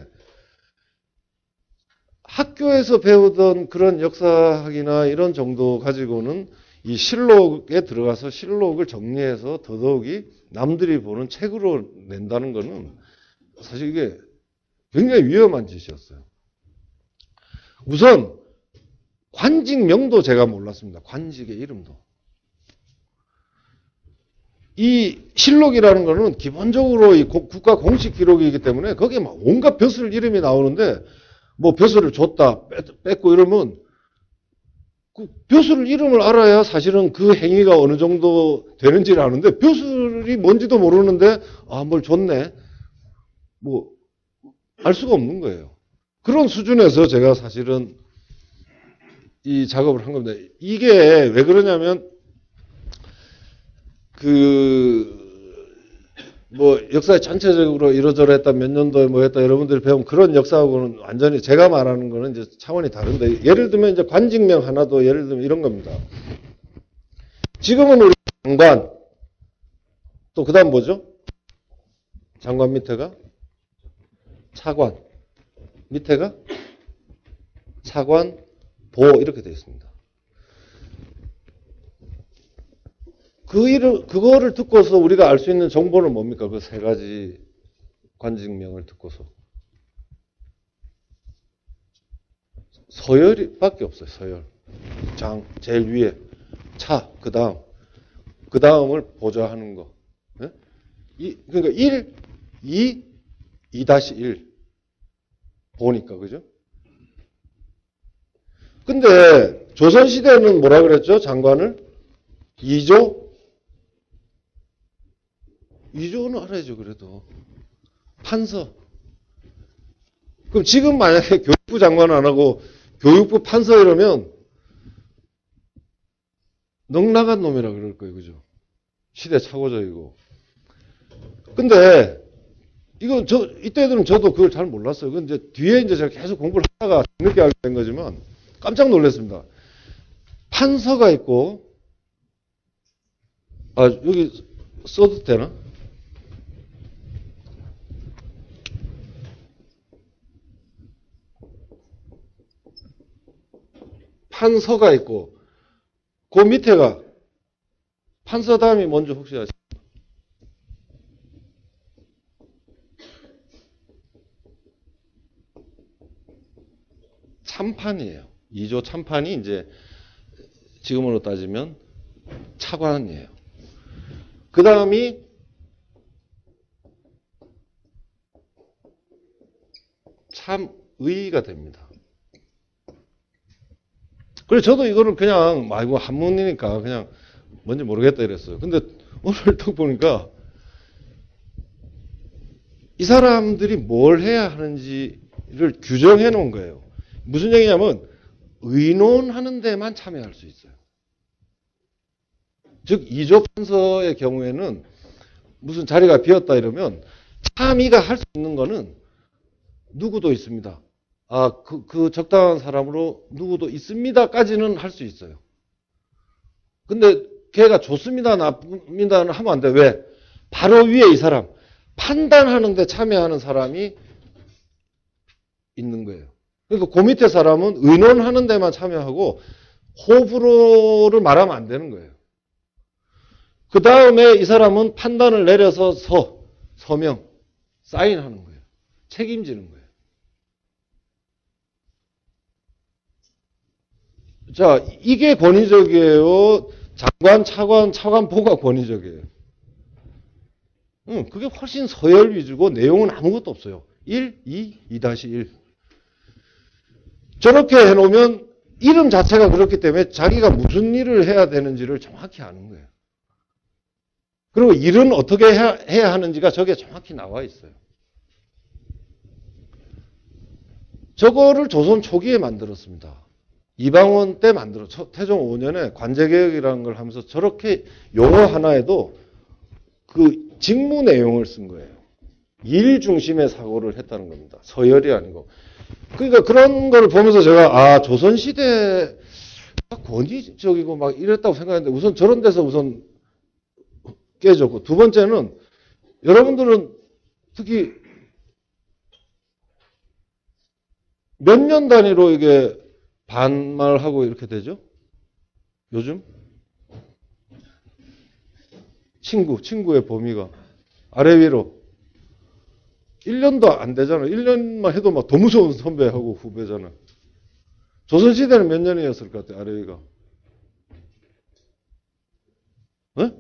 학교에서 배우던 그런 역사학이나 이런 정도 가지고는 이 실록에 들어가서 실록을 정리해서 더더욱이 남들이 보는 책으로 낸다는 거는 사실 이게 굉장히 위험한 짓이었어요. 우선 관직명도 제가 몰랐습니다. 관직의 이름도. 이 실록이라는 거는 기본적으로 이 국가 공식 기록이기 때문에 거기에 막 온갖 벼슬 이름이 나오는데 뭐 벼슬을 줬다 뺐고 이러면 그 벼슬 이름을 알아야 사실은 그 행위가 어느 정도 되는지를 아는데 벼슬이 뭔지도 모르는데 아 뭘 줬네 뭐 알 수가 없는 거예요. 그런 수준에서 제가 사실은 이 작업을 한 겁니다. 이게 왜 그러냐면 뭐 역사에 전체적으로 이러저러 했다 몇 년도에 뭐 했다 여러분들이 배운 그런 역사하고는 완전히 제가 말하는 거는 이제 차원이 다른데 예를 들면 이제 관직명 하나도 예를 들면 이런 겁니다. 지금은 우리 장관 또 그다음 뭐죠? 장관 밑에가 차관 밑에가 차관 보 이렇게 되어 있습니다. 그거를 듣고서 우리가 알 수 있는 정보는 뭡니까? 그 세 가지 관직명을 듣고서. 서열이 밖에 없어요, 서열. 장, 제일 위에. 차, 그 다음을 보좌하는 거. 네? 그러니까 1, 2, 2-1. 보니까, 그죠? 근데 조선시대는 뭐라 그랬죠? 장관을? 2조? 2조는 알아야죠, 그래도. 판서. 그럼 지금 만약에 교육부 장관 안 하고 교육부 판서 이러면 넉나간 놈이라 그럴 거예요, 그죠? 시대착오적이고. 근데, 이건 이때들은 저도 그걸 잘 몰랐어요. 근데 뒤에 이제 제가 계속 공부를 하다가 늦게 알게 된 거지만 깜짝 놀랐습니다. 판서가 있고, 아, 여기 써도 되나? 판서가 있고 그 밑에가 판서 다음이 뭔지 혹시 아십니까? 참판이에요. 2조 참판이 이제 지금으로 따지면 차관이에요. 그 다음이 참의가 됩니다. 그래서 저도 이거를 그냥 이거 한문이니까 그냥 뭔지 모르겠다 이랬어요. 근데 오늘 딱 보니까 이 사람들이 뭘 해야 하는지를 규정해 놓은 거예요. 무슨 얘기냐면 의논하는 데만 참여할 수 있어요. 즉 2조 판서의 경우에는 무슨 자리가 비었다 이러면 참의가 할 수 있는 거는 누구도 있습니다. 그 적당한 사람으로 누구도 있습니다까지는 할 수 있어요. 근데 걔가 좋습니다, 나쁩니다는 하면 안 돼. 왜? 바로 위에 이 사람, 판단하는데 참여하는 사람이 있는 거예요. 그러니까 그 밑에 사람은 의논하는 데만 참여하고 호불호를 말하면 안 되는 거예요. 그 다음에 이 사람은 판단을 내려서 서명, 사인하는 거예요. 책임지는 거예요. 자, 이게 권위적이에요. 장관, 차관, 보가 권위적이에요. 그게 훨씬 서열 위주고 내용은 아무것도 없어요. 1, 2, 2-1. 저렇게 해놓으면 이름 자체가 그렇기 때문에 자기가 무슨 일을 해야 되는지를 정확히 아는 거예요. 그리고 일은 어떻게 해야 하는지가 저게 정확히 나와 있어요. 저거를 조선 초기에 만들었습니다. 이방원 때 태종 5년에 관제개혁이라는 걸 하면서 저렇게 용어 하나에도 그 직무 내용을 쓴 거예요. 일 중심의 사고를 했다는 겁니다. 서열이 아니고. 그러니까 그런 걸 보면서 제가 조선시대 권위적이고 막 이랬다고 생각했는데 우선 저런 데서 우선 깨졌고, 두 번째는 여러분들은 특히 몇 년 단위로 이게 반말하고 이렇게 되죠? 요즘? 친구의 범위가 아래 위로 1년도 안 되잖아. 1년만 해도 막 더 무서운 선배하고 후배잖아. 조선시대는 몇 년이었을 것 같아, 아래 위가? 네?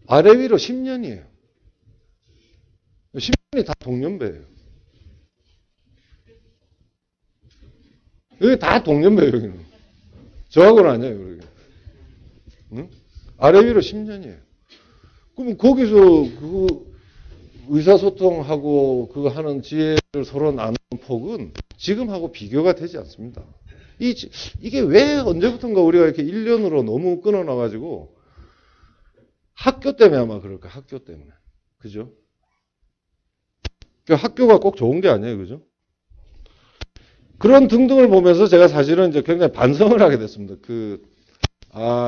아래 위로 10년이에요. 10년이 다 동년배예요. 여기 다 동년배예요, 여기는. 저하고는 아니에요, 여기. 응? 아래 위로 10년이에요. 그럼 거기서 그 의사소통하고 그거 하는 지혜를 서로 나누는 폭은 지금하고 비교가 되지 않습니다. 이게 왜 언제부턴가 우리가 이렇게 1년으로 너무 끊어놔가지고 학교 때문에 아마 그럴까, 학교 때문에. 그죠? 학교가 꼭 좋은 게 아니에요, 그죠? 그런 등등을 보면서 제가 사실은 이제 굉장히 반성을 하게 됐습니다.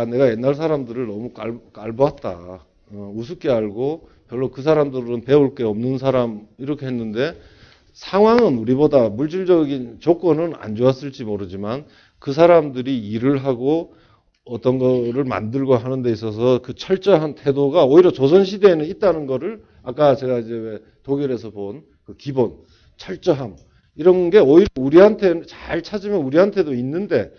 내가 옛날 사람들을 너무 깔보았다. 우습게 알고 별로 그 사람들은 배울 게 없는 사람 이렇게 했는데 상황은 우리보다 물질적인 조건은 안 좋았을지 모르지만 그 사람들이 일을 하고 어떤 거를 만들고 하는 데 있어서 그 철저한 태도가 오히려 조선시대에는 있다는 거를 아까 제가 이제 왜 독일에서 본 그 기본, 철저함 이런 게 오히려 우리한테 잘 찾으면 우리한테도 있는데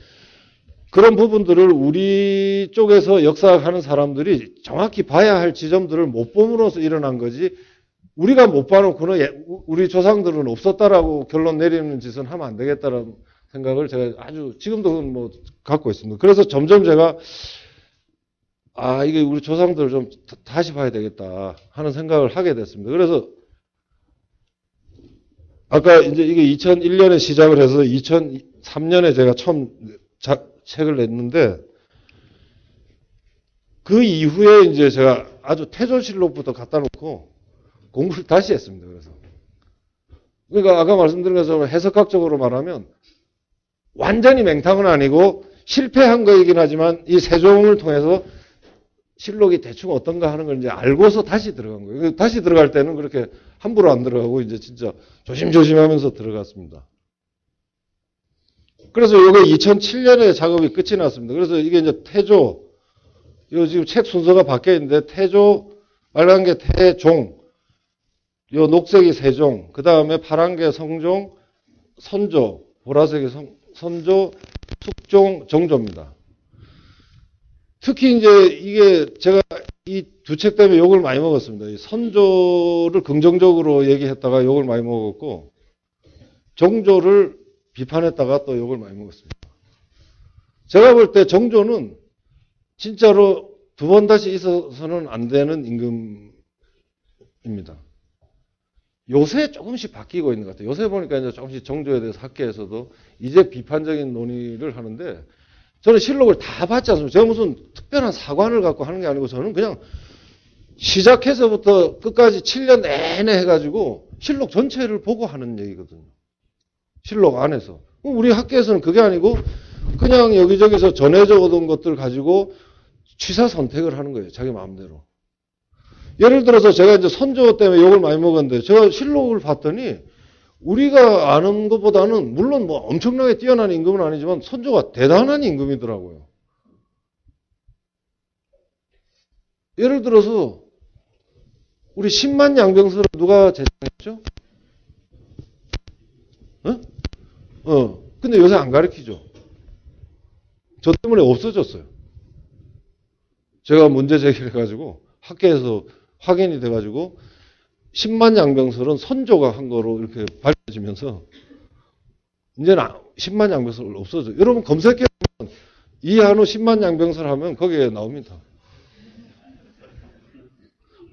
그런 부분들을 우리 쪽에서 역사하는 사람들이 정확히 봐야 할 지점들을 못 봄으로써 일어난 거지 우리가 못 봐놓고는 우리 조상들은 없었다라고 결론 내리는 짓은 하면 안 되겠다라는 생각을 제가 아주 지금도 뭐 갖고 있습니다. 그래서 점점 제가 이게 우리 조상들을 좀 다시 봐야 되겠다 하는 생각을 하게 됐습니다. 그래서 아까 이제 이게 2001년에 시작을 해서 2003년에 제가 처음 책을 냈는데 그 이후에 이제 제가 아주 태조실록부터 갖다 놓고 공부를 다시 했습니다. 그러니까 아까 말씀드린 것처럼 해석학적으로 말하면 완전히 맹탕은 아니고 실패한 거이긴 하지만 이 세종을 통해서 실록이 대충 어떤가 하는 걸 이제 알고서 다시 들어간 거예요. 다시 들어갈 때는 그렇게 함부로 안 들어가고 이제 진짜 조심조심 하면서 들어갔습니다. 그래서 이게 2007년에 작업이 끝이 났습니다. 그래서 이게 이제 태조, 요 지금 책 순서가 바뀌어 있는데 태조, 빨간 게 태종, 요 녹색이 세종, 그 다음에 파란 게 성종, 선조, 보라색의 선조, 숙종, 정조입니다. 특히 이제 이게 제가 이 두 책 때문에 욕을 많이 먹었습니다. 이 선조를 긍정적으로 얘기했다가 욕을 많이 먹었고, 정조를 비판했다가 또 욕을 많이 먹었습니다. 제가 볼 때 정조는 진짜로 두 번 다시 있어서는 안 되는 임금입니다. 요새 조금씩 바뀌고 있는 것 같아요. 요새 보니까 이제 조금씩 정조에 대해서 학계에서도 이제 비판적인 논의를 하는데, 저는 실록을 다 봤지 않습니까? 제가 무슨 특별한 사관을 갖고 하는 게 아니고 저는 그냥 시작해서부터 끝까지 7년 내내 해가지고 실록 전체를 보고 하는 얘기거든요. 실록 안에서. 우리 학계에서는 그게 아니고 그냥 여기저기서 전해져 오던 것들 가지고 취사 선택을 하는 거예요. 자기 마음대로. 예를 들어서 제가 이제 선조 때문에 욕을 많이 먹었는데 제가 실록을 봤더니 우리가 아는 것보다는 물론 뭐 엄청나게 뛰어난 임금은 아니지만 선조가 대단한 임금이더라고요. 예를 들어서 우리 10만 양병설을 누가 제정했죠? 근데 요새 안 가르치죠. 저 때문에 없어졌어요. 제가 문제 제기를 해가지고 학계에서 확인이 돼가지고 10만 양병설은 선조가 한 거로 이렇게 밝혀지면서 이제는 10만 양병설 없어져. 여러분 검색해 보면 이한우 10만 양병설 하면 거기에 나옵니다.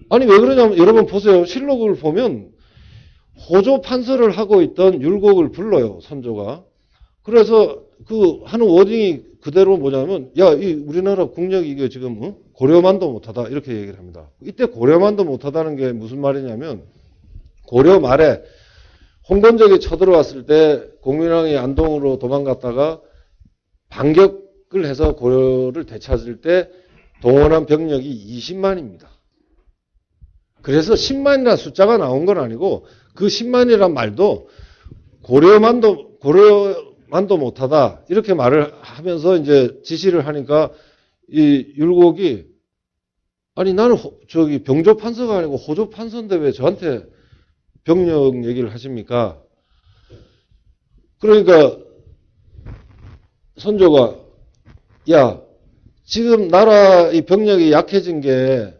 아니 왜 그러냐면 여러분 보세요. 실록을 보면 호조 판서를 하고 있던 율곡을 불러요. 선조가. 그래서 그 하는 워딩이 그대로 뭐냐면 야, 이 우리나라 국력이 이게 지금 고려만도 못하다 이렇게 얘기를 합니다. 이때 고려만도 못하다는 게 무슨 말이냐면 고려 말에 홍건적이 쳐들어왔을 때 공민왕이 안동으로 도망갔다가 반격을 해서 고려를 되찾을 때 동원한 병력이 20만입니다. 그래서 10만이라는 숫자가 나온 건 아니고 그 10만이란 말도 고려만도 못하다 이렇게 말을 하면서 이제 지시를 하니까 이 율곡이 아니 나는 저기 병조 판서가 아니고 호조 판서인데 왜 저한테 병력 얘기를 하십니까? 그러니까 선조가 야 지금 나라 이 병력이 약해진 게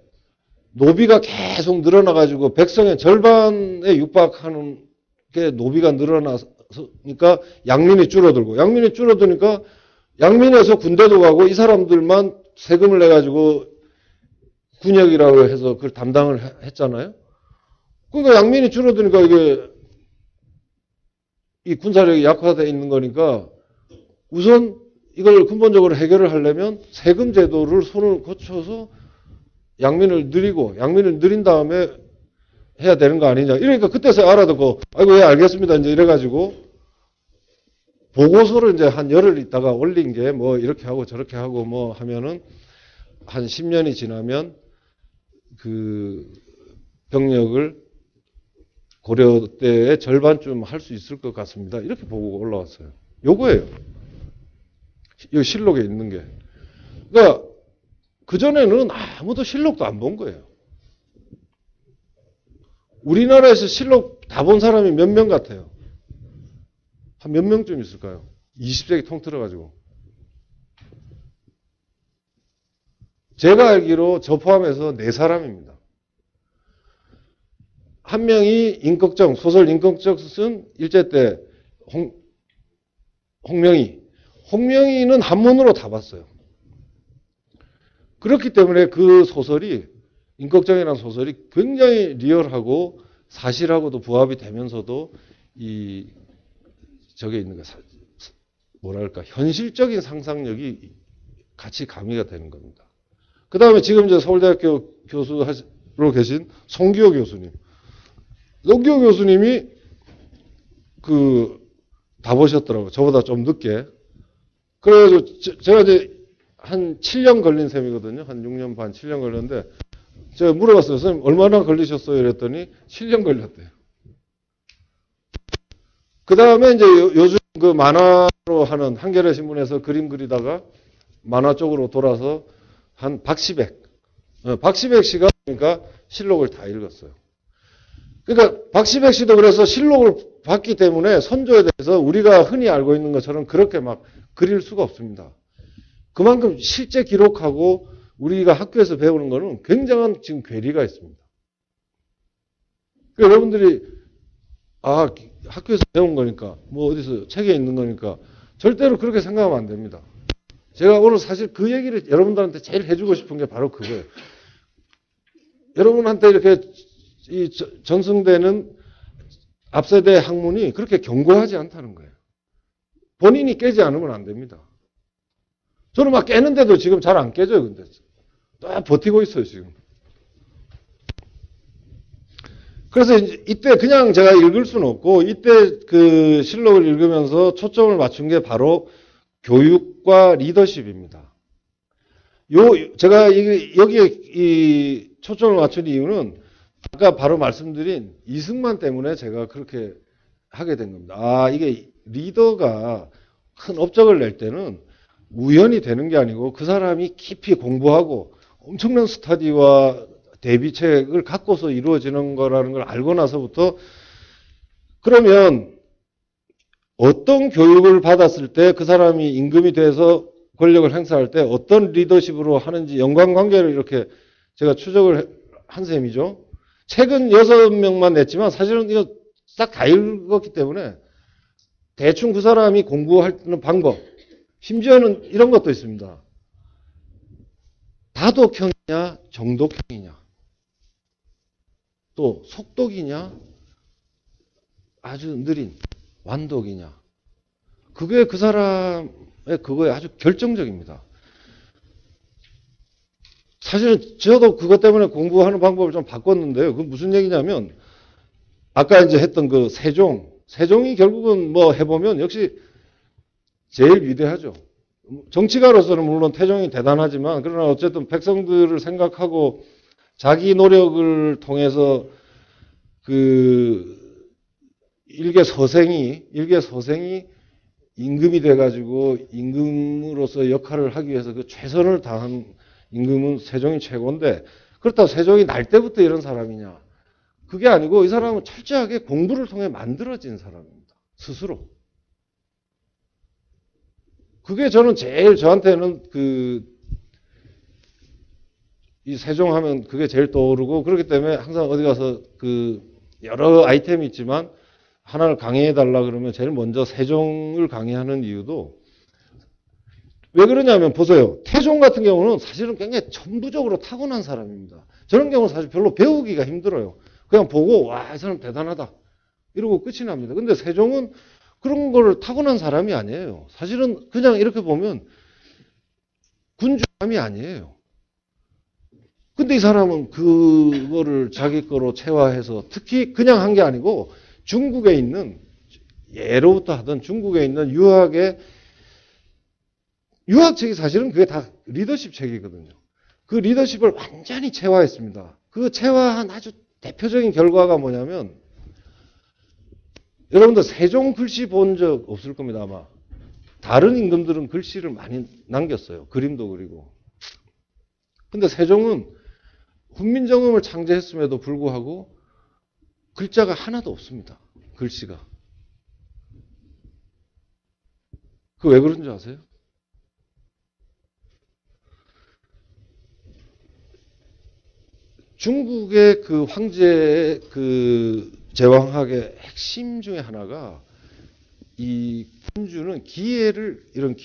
노비가 계속 늘어나가지고 백성의 절반에 육박하는 게 노비가 늘어나니까 양민이 줄어들고 양민이 줄어드니까 양민에서 군대도 가고 이 사람들만 세금을 내가지고 군역이라고 해서 그걸 담당을 했잖아요. 그러니까 양민이 줄어드니까 이게 이 군사력이 약화되어 있는 거니까 우선 이걸 근본적으로 해결을 하려면 세금 제도를 손을 거쳐서 양민을 늘린 다음에 해야 되는 거 아니냐. 이러니까 그때서 알아듣고, 아이고, 예, 알겠습니다. 이제 이래가지고, 보고서를 이제 한 열흘 있다가 올린 게 뭐 이렇게 하고 저렇게 하고 뭐 하면은 한 10년이 지나면 그 병력을 고려 때의 절반쯤 할 수 있을 것 같습니다. 이렇게 보고가 올라왔어요. 요거예요. 이 실록에 있는 게. 그러니까, 그전에는 아무도 실록도 안 본 거예요. 우리나라에서 실록 다 본 사람이 몇 명 같아요? 한 몇 명쯤 있을까요? 20세기 통틀어가지고. 제가 알기로 저 포함해서 4사람입니다. 한 명이 임꺽정, 소설 임꺽정 쓴 일제 때 홍명희. 홍명희는 한문으로 다 봤어요. 그렇기 때문에 그 소설이 임꺽정이라는 소설이 굉장히 리얼하고 사실하고도 부합이 되면서도 이 저게 있는 거 뭐랄까 현실적인 상상력이 같이 가미가 되는 겁니다. 그 다음에 지금 이제 서울대학교 교수로 계신 송기호 교수님. 송기호 교수님이 다 보셨더라고요. 저보다 좀 늦게. 그래가지고 제가 이제 한 7년 걸린 셈이거든요. 한 6년 반, 7년 걸렸는데 제가 물어봤어요. 선생님 얼마나 걸리셨어요? 이랬더니 7년 걸렸대요. 그 다음에 이제 요즘 그 만화로 하는 한겨레 신문에서 그림 그리다가 만화 쪽으로 돌아서 한 박시백 씨가 그러니까 실록을 다 읽었어요. 그러니까 박시백 씨도 그래서 실록을 봤기 때문에 선조에 대해서 우리가 흔히 알고 있는 것처럼 그렇게 막 그릴 수가 없습니다. 그만큼 실제 기록하고 우리가 학교에서 배우는 거는 굉장한 지금 괴리가 있습니다. 그러니까 여러분들이 학교에서 배운 거니까 뭐 어디서 책에 있는 거니까 절대로 그렇게 생각하면 안 됩니다. 제가 오늘 사실 그 얘기를 여러분들한테 제일 해주고 싶은 게 바로 그거예요. 여러분한테 이렇게 이 전승되는 앞세대 학문이 그렇게 견고하지 않다는 거예요. 본인이 깨지 않으면 안 됩니다. 저는 막 깨는데도 지금 잘 안 깨져요. 근데 또 버티고 있어요 지금. 그래서 이때 그냥 제가 읽을 수는 없고 이때 그 실록을 읽으면서 초점을 맞춘 게 바로 교육과 리더십입니다. 제가 여기에 이 초점을 맞춘 이유는 아까 바로 말씀드린 이승만 때문에 제가 그렇게 하게 된 겁니다. 이게 리더가 큰 업적을 낼 때는 우연히 되는 게 아니고 그 사람이 깊이 공부하고 엄청난 스터디와 대비책을 갖고서 이루어지는 거라는 걸 알고 나서부터 그러면 어떤 교육을 받았을 때 그 사람이 임금이 돼서 권력을 행사할 때 어떤 리더십으로 하는지 연관관계를 이렇게 제가 추적을 한 셈이죠. 책은 6명만 냈지만 사실은 이거 싹 다 읽었기 때문에 대충 그 사람이 공부하는 방법, 심지어는 이런 것도 있습니다. 다독형이냐 정독형이냐 또 속독이냐 아주 느린 완독이냐 그게 그 사람의 그거에 아주 결정적입니다. 사실은 저도 그것 때문에 공부하는 방법을 좀 바꿨는데요. 그건 무슨 얘기냐면 아까 이제 했던 그 세종이 결국은 뭐 해보면 역시 제일 위대하죠. 정치가로서는 물론 태종이 대단하지만 그러나 어쨌든 백성들을 생각하고 자기 노력을 통해서 그 일개 서생이 임금이 돼가지고 임금으로서 역할을 하기 위해서 그 최선을 다한 임금은 세종이 최고인데 그렇다고 세종이 날 때부터 이런 사람이냐? 그게 아니고 이 사람은 철저하게 공부를 통해 만들어진 사람입니다. 스스로. 그게 저는 제일 저한테는 이 세종 하면 그게 제일 떠오르고 그렇기 때문에 항상 어디 가서 여러 아이템이 있지만 하나를 강의해달라 그러면 제일 먼저 세종을 강의하는 이유도 왜 그러냐면 보세요. 태종 같은 경우는 사실은 굉장히 천부적으로 타고난 사람입니다. 저런 경우는 사실 별로 배우기가 힘들어요. 그냥 보고 와, 이 사람 대단하다. 이러고 끝이 납니다. 근데 세종은 그런 걸 타고난 사람이 아니에요. 사실은 그냥 이렇게 보면 군주감이 아니에요. 근데 이 사람은 그거를 자기 거로 체화해서 특히 그냥 한 게 아니고 중국에 있는 예로부터 하던 중국에 있는 유학책이 사실은 그게 다 리더십 책이거든요. 그 리더십을 완전히 체화했습니다. 그 체화한 아주 대표적인 결과가 뭐냐면 여러분들 세종 글씨 본 적 없을 겁니다 아마. 다른 임금들은 글씨를 많이 남겼어요. 그림도 그리고. 근데 세종은 훈민정음을 창제했음에도 불구하고 글자가 하나도 없습니다. 글씨가. 그 왜 그런 줄 아세요? 중국의 그 황제의 그 제왕학의 핵심 중에 하나가 이 군주는 기예를 이런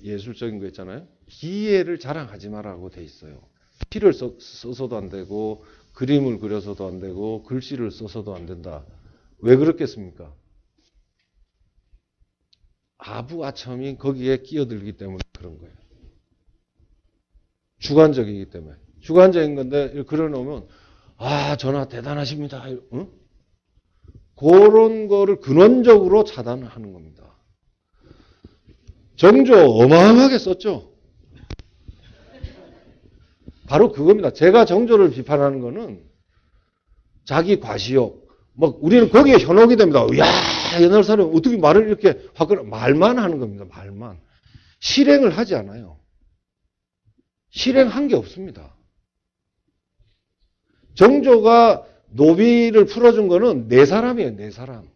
예술적인 거 있잖아요. 기예를 자랑하지 말라고 돼 있어요. 피를 써서도 안 되고 그림을 그려서도 안 되고 글씨를 써서도 안 된다. 왜 그렇겠습니까? 아부아첨이 거기에 끼어들기 때문에 그런 거예요. 주관적이기 때문에. 주관적인 건데 그려놓으면 전하 대단하십니다. 응? 그런 거를 근원적으로 차단하는 겁니다. 정조 어마어마하게 썼죠. 바로 그겁니다. 제가 정조를 비판하는 거는 자기 과시욕. 우리는 거기에 현혹이 됩니다. 야, 옛날 사람 어떻게 말을 이렇게 말만 하는 겁니다. 말만. 실행을 하지 않아요. 실행한 게 없습니다. 정조가 노비를 풀어준 거는 네 사람이에요, 네 사람.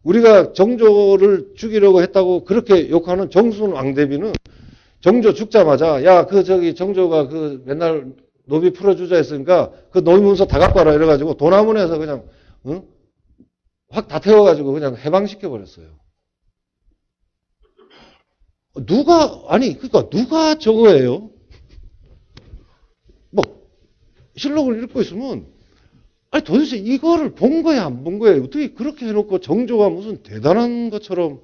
우리가 정조를 죽이려고 했다고 그렇게 욕하는 정순 왕대비는 정조 죽자마자, 야, 정조가 맨날 노비 풀어주자 했으니까 그 노비 문서 다 갖고 와라 이래가지고 도남원에서 그냥, 응? 확 다 태워가지고 그냥 해방시켜버렸어요. 그러니까 누가 저거예요? 뭐, 실록을 읽고 있으면, 아니, 도대체 이거를 본 거야, 안 본 거야? 어떻게 그렇게 해놓고 정조가 무슨 대단한 것처럼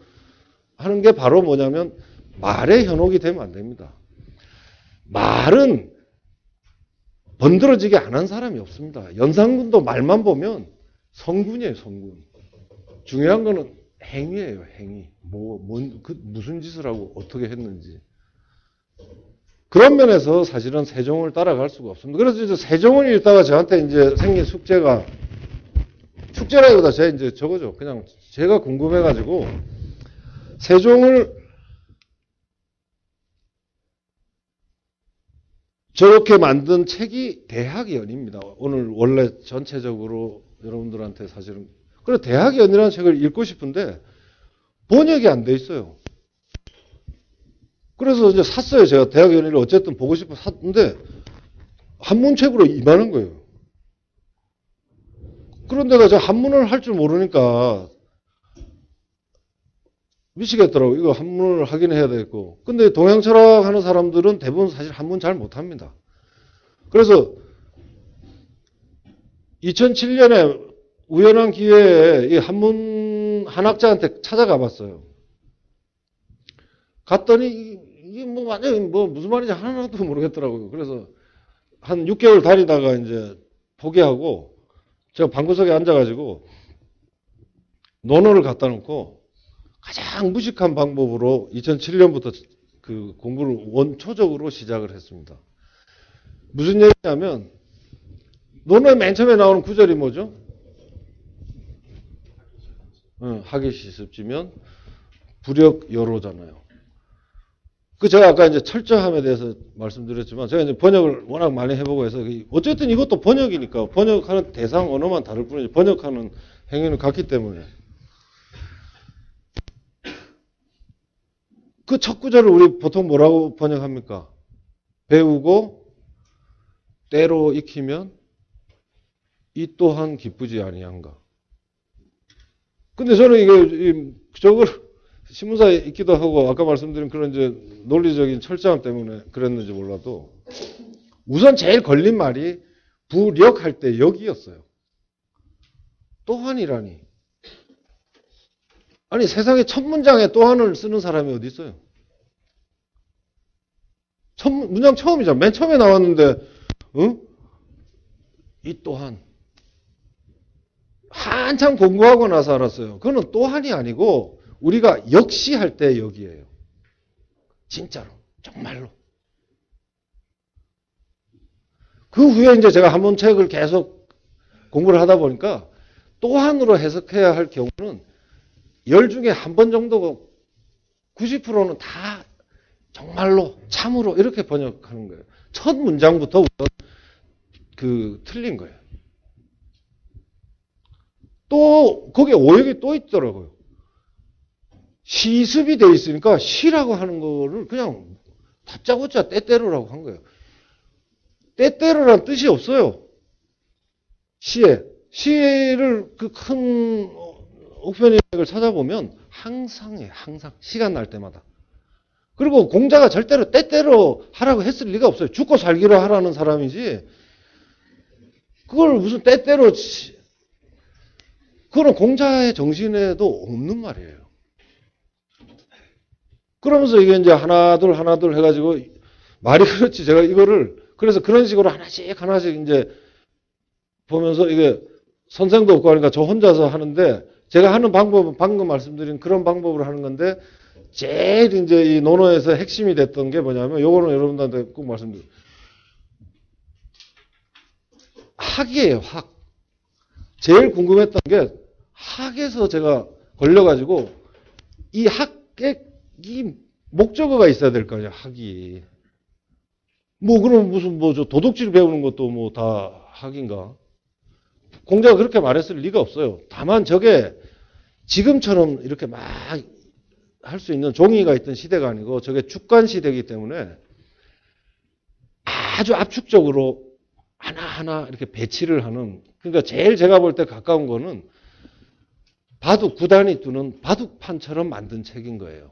하는 게 바로 뭐냐면, 말에 현혹이 되면 안 됩니다. 말은 번들어지게 안 한 사람이 없습니다. 연산군도 말만 보면 성군이에요, 성군. 중요한 거는 행위예요, 행위. 무슨 짓을 하고 어떻게 했는지. 그런 면에서 사실은 세종을 따라갈 수가 없습니다. 그래서 이제 세종을 읽다가 저한테 이제 생긴 숙제라기보다 이제 저거죠. 그냥 제가 궁금해가지고, 세종을 저렇게 만든 책이 대학연입니다. 오늘 원래 전체적으로 여러분들한테 사실은. 그래서 대학연이라는 책을 읽고 싶은데, 번역이 안 돼 있어요. 그래서 이제 샀어요. 제가 대학연의를 어쨌든 보고 싶어 샀는데 한문책으로 이만한 거예요. 그런데가 제가 한문을 할 줄 모르니까 미치겠더라고요. 이거 한문을 하긴 해야 되겠고. 근데 동양철학 하는 사람들은 대부분 사실 한문 잘 못합니다. 그래서 2007년에 우연한 기회에 이 한문 한학자한테 찾아가 봤어요. 갔더니 이게 완전히 무슨 말인지 하나도 모르겠더라고요. 그래서 한 6개월 다니다가 이제 포기하고 제가 방구석에 앉아가지고 논어를 갖다 놓고 가장 무식한 방법으로 2007년부터 그 공부를 원초적으로 시작을 했습니다. 무슨 얘기냐면 논어의 맨 처음에 나오는 구절이 뭐죠? 하기 시습지면 불역여로잖아요. 제가 아까 이제 철저함에 대해서 말씀드렸지만, 제가 이제 번역을 워낙 많이 해보고 해서, 어쨌든 이것도 번역이니까, 번역하는 대상 언어만 다를 뿐이지, 번역하는 행위는 같기 때문에. 그 첫 구절을 우리 보통 뭐라고 번역합니까? 배우고, 때로 익히면, 이 또한 기쁘지 아니한가. 근데 저는 저걸, 신문사에 있기도 하고 아까 말씀드린 그런 이제 논리적인 철저함 때문에 그랬는지 몰라도 우선 제일 걸린 말이 부력할 때 여기였어요. 또한이라니. 아니 세상에 첫 문장에 또한을 쓰는 사람이 어디 있어요? 문장 처음이잖아. 맨 처음에 나왔는데 이 또한. 한참 공부하고 나서 알았어요. 그거는 또한이 아니고 우리가 역시 할 때 여기에요. 진짜로. 정말로. 그 후에 이제 제가 한문 책을 계속 공부를 하다 보니까 또한으로 해석해야 할 경우는 10 중에 한 번 정도고 90%는 다 정말로, 참으로 이렇게 번역하는 거예요. 첫 문장부터 우선 틀린 거예요. 또 거기에 오역이 또 있더라고요. 시습이 돼 있으니까 시라고 하는 거를 그냥 다짜고짜 때때로라고 한 거예요. 때때로란 뜻이 없어요. 시에. 시를 그 큰 옥편이를 찾아보면 항상이에요. 항상. 시간 날 때마다. 그리고 공자가 절대로 때때로 하라고 했을 리가 없어요. 죽고 살기로 하라는 사람이지. 그걸 무슨 때때로 그거는 공자의 정신에도 없는 말이에요. 그러면서 이게 이제 하나둘 해가지고 말이 그렇지. 제가 이거를 그래서 그런 식으로 하나씩 이제 보면서 이게 선생도 없고 하니까 저 혼자서 하는데 제가 하는 방법은 방금 말씀드린 그런 방법으로 하는 건데 제일 이제 이 논어에서 핵심이 됐던 게 뭐냐면 요거는 여러분들한테 꼭 말씀드려요. 학이에요. 학. 제일 궁금했던 게 학에서 제가 걸려가지고 이 학의 이 목적어가 있어야 될 거 아니에요. 학이. 그럼 무슨 저 도덕질 배우는 것도 다 학인가? 공자가 그렇게 말했을 리가 없어요. 다만 저게 지금처럼 이렇게 막 할 수 있는 종이가 있던 시대가 아니고 저게 주관 시대이기 때문에 아주 압축적으로 하나하나 이렇게 배치를 하는, 그러니까 제일 제가 볼 때 가까운 거는 바둑 구단이 두는 바둑판처럼 만든 책인 거예요.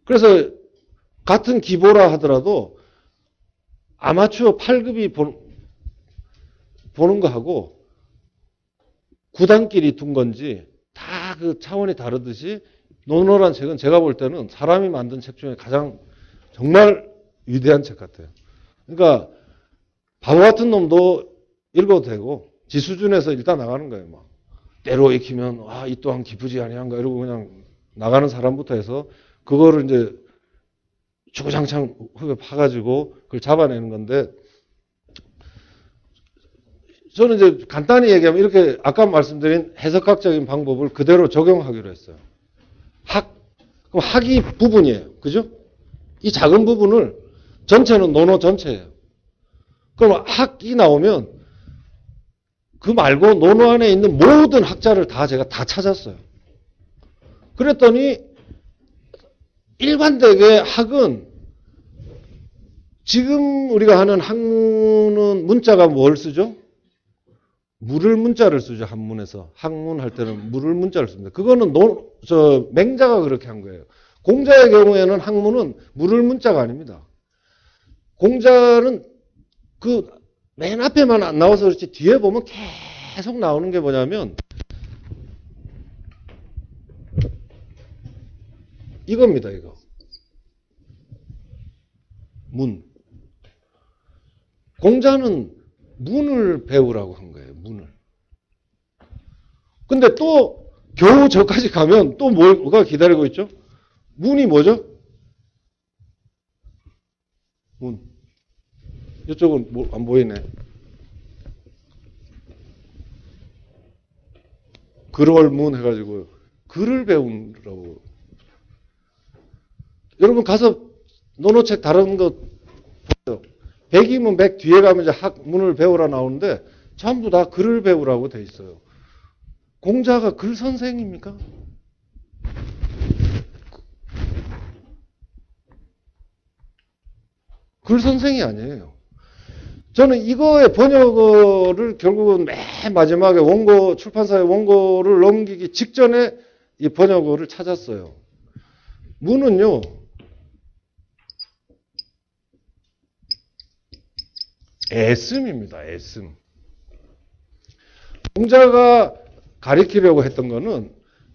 그래서 같은 기보라 하더라도 아마추어 8급이 보는 거하고 구단끼리 둔 건지 다 그 차원이 다르듯이 논어란 책은 제가 볼 때는 사람이 만든 책 중에 가장 정말 위대한 책 같아요. 그러니까 바보 같은 놈도 읽어도 되고 지 수준에서 일단 나가는 거예요. 막 때로 익히면 이 또한 기쁘지 아니한가 이러고 그냥 나가는 사람부터 해서 그거를 이제 주구장창 흙에 파가지고 그걸 잡아내는 건데, 저는 이제 간단히 얘기하면 이렇게 아까 말씀드린 해석학적인 방법을 그대로 적용하기로 했어요. 그럼 학이 부분이에요. 그죠? 이 작은 부분을, 전체는 논어 전체예요. 그럼 학이 나오면 그 말고 논어 안에 있는 모든 학자를 제가 다 찾았어요. 그랬더니 일반되게 학은 지금 우리가 하는 학문은 문자가 뭘 쓰죠? 물을 문자를 쓰죠. 한문에서. 학문 할 때는 물을 문자를 씁니다. 그거는 맹자가 그렇게 한 거예요. 공자의 경우에는 학문은 물을 문자가 아닙니다. 공자는 그 맨 앞에만 안 나와서 그렇지 뒤에 보면 계속 나오는 게 뭐냐면 이겁니다. 이거. 문. 공자는 문을 배우라고 한 거예요. 문을. 근데 또 겨우 저까지 가면 또 뭐가 기다리고 있죠? 문이 뭐죠? 문. 이쪽은 안 보이네. 글월문 해가지고 글을 배우라고. 여러분 가서 논어책 다른 거 보세요. 100이면 100 뒤에 가면 이제 학문을 배우라 나오는데 전부 다 글을 배우라고 돼 있어요. 공자가 글 선생입니까? 글 선생이 아니에요. 저는 이거의 번역어를 결국은 맨 마지막에 원고, 출판사의 원고를 넘기기 직전에 이 번역어를 찾았어요. 문은요, 애씀입니다. 애씀. 공자가 가리키려고 했던 거는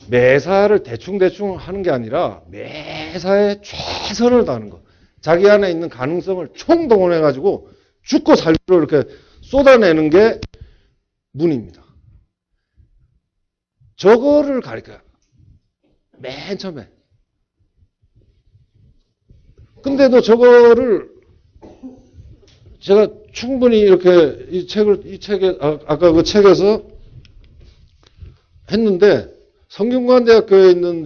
매사를 대충대충 하는 게 아니라 매사에 최선을 다하는 거. 자기 안에 있는 가능성을 총동원해가지고 죽고 살기로 이렇게 쏟아내는 게 문입니다. 저거를 가리켜요. 맨 처음에. 근데도 저거를 제가 충분히 이렇게 이 책에, 아까 그 책에서 했는데, 성균관대학교에 있는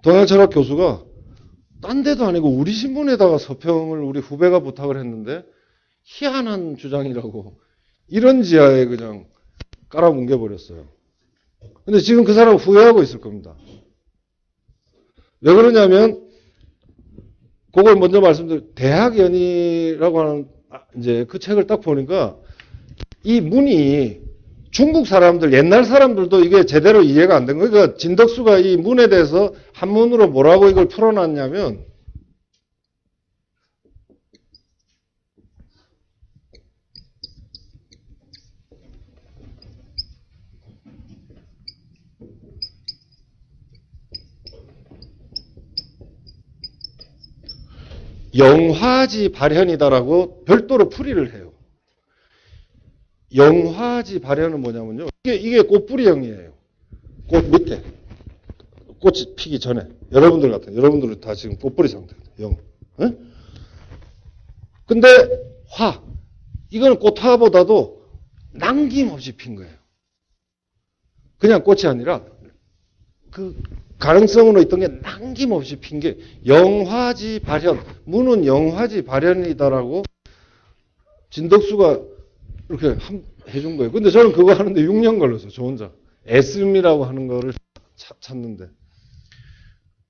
동양철학 교수가 딴 데도 아니고 우리 신문에다가 서평을 우리 후배가 부탁을 했는데, 희한한 주장이라고 이런 지하에 그냥 깔아뭉개버렸어요. 근데 지금 그 사람 후회하고 있을 겁니다. 왜 그러냐면, 그걸 먼저 대학연의라고 하는, 이제 그 책을 딱 보니까, 이 문이 중국 사람들, 옛날 사람들도 이게 제대로 이해가 안 된 거예요. 그러니까 진덕수가 이 문에 대해서 한문으로 뭐라고 이걸 풀어놨냐면, 영화지 발현이다라고 별도로 풀이를 해요. 영화지 발현은 뭐냐면요. 이게 꽃뿌리형이에요. 꽃 밑에. 꽃이 피기 전에. 여러분들은 다 지금 꽃뿌리 상태예요. 네? 근데 이거는 꽃화보다도 남김없이 핀 거예요. 그냥 꽃이 아니라 그 가능성으로 있던 게 남김없이 핀 게 영화지 발현. 문은 영화지 발현이다라고 진덕수가 이렇게 해준 거예요. 근데 저는 그거 하는데 6년 걸렸어요. 저 혼자. 에스미라고 하는 거를 찾는데.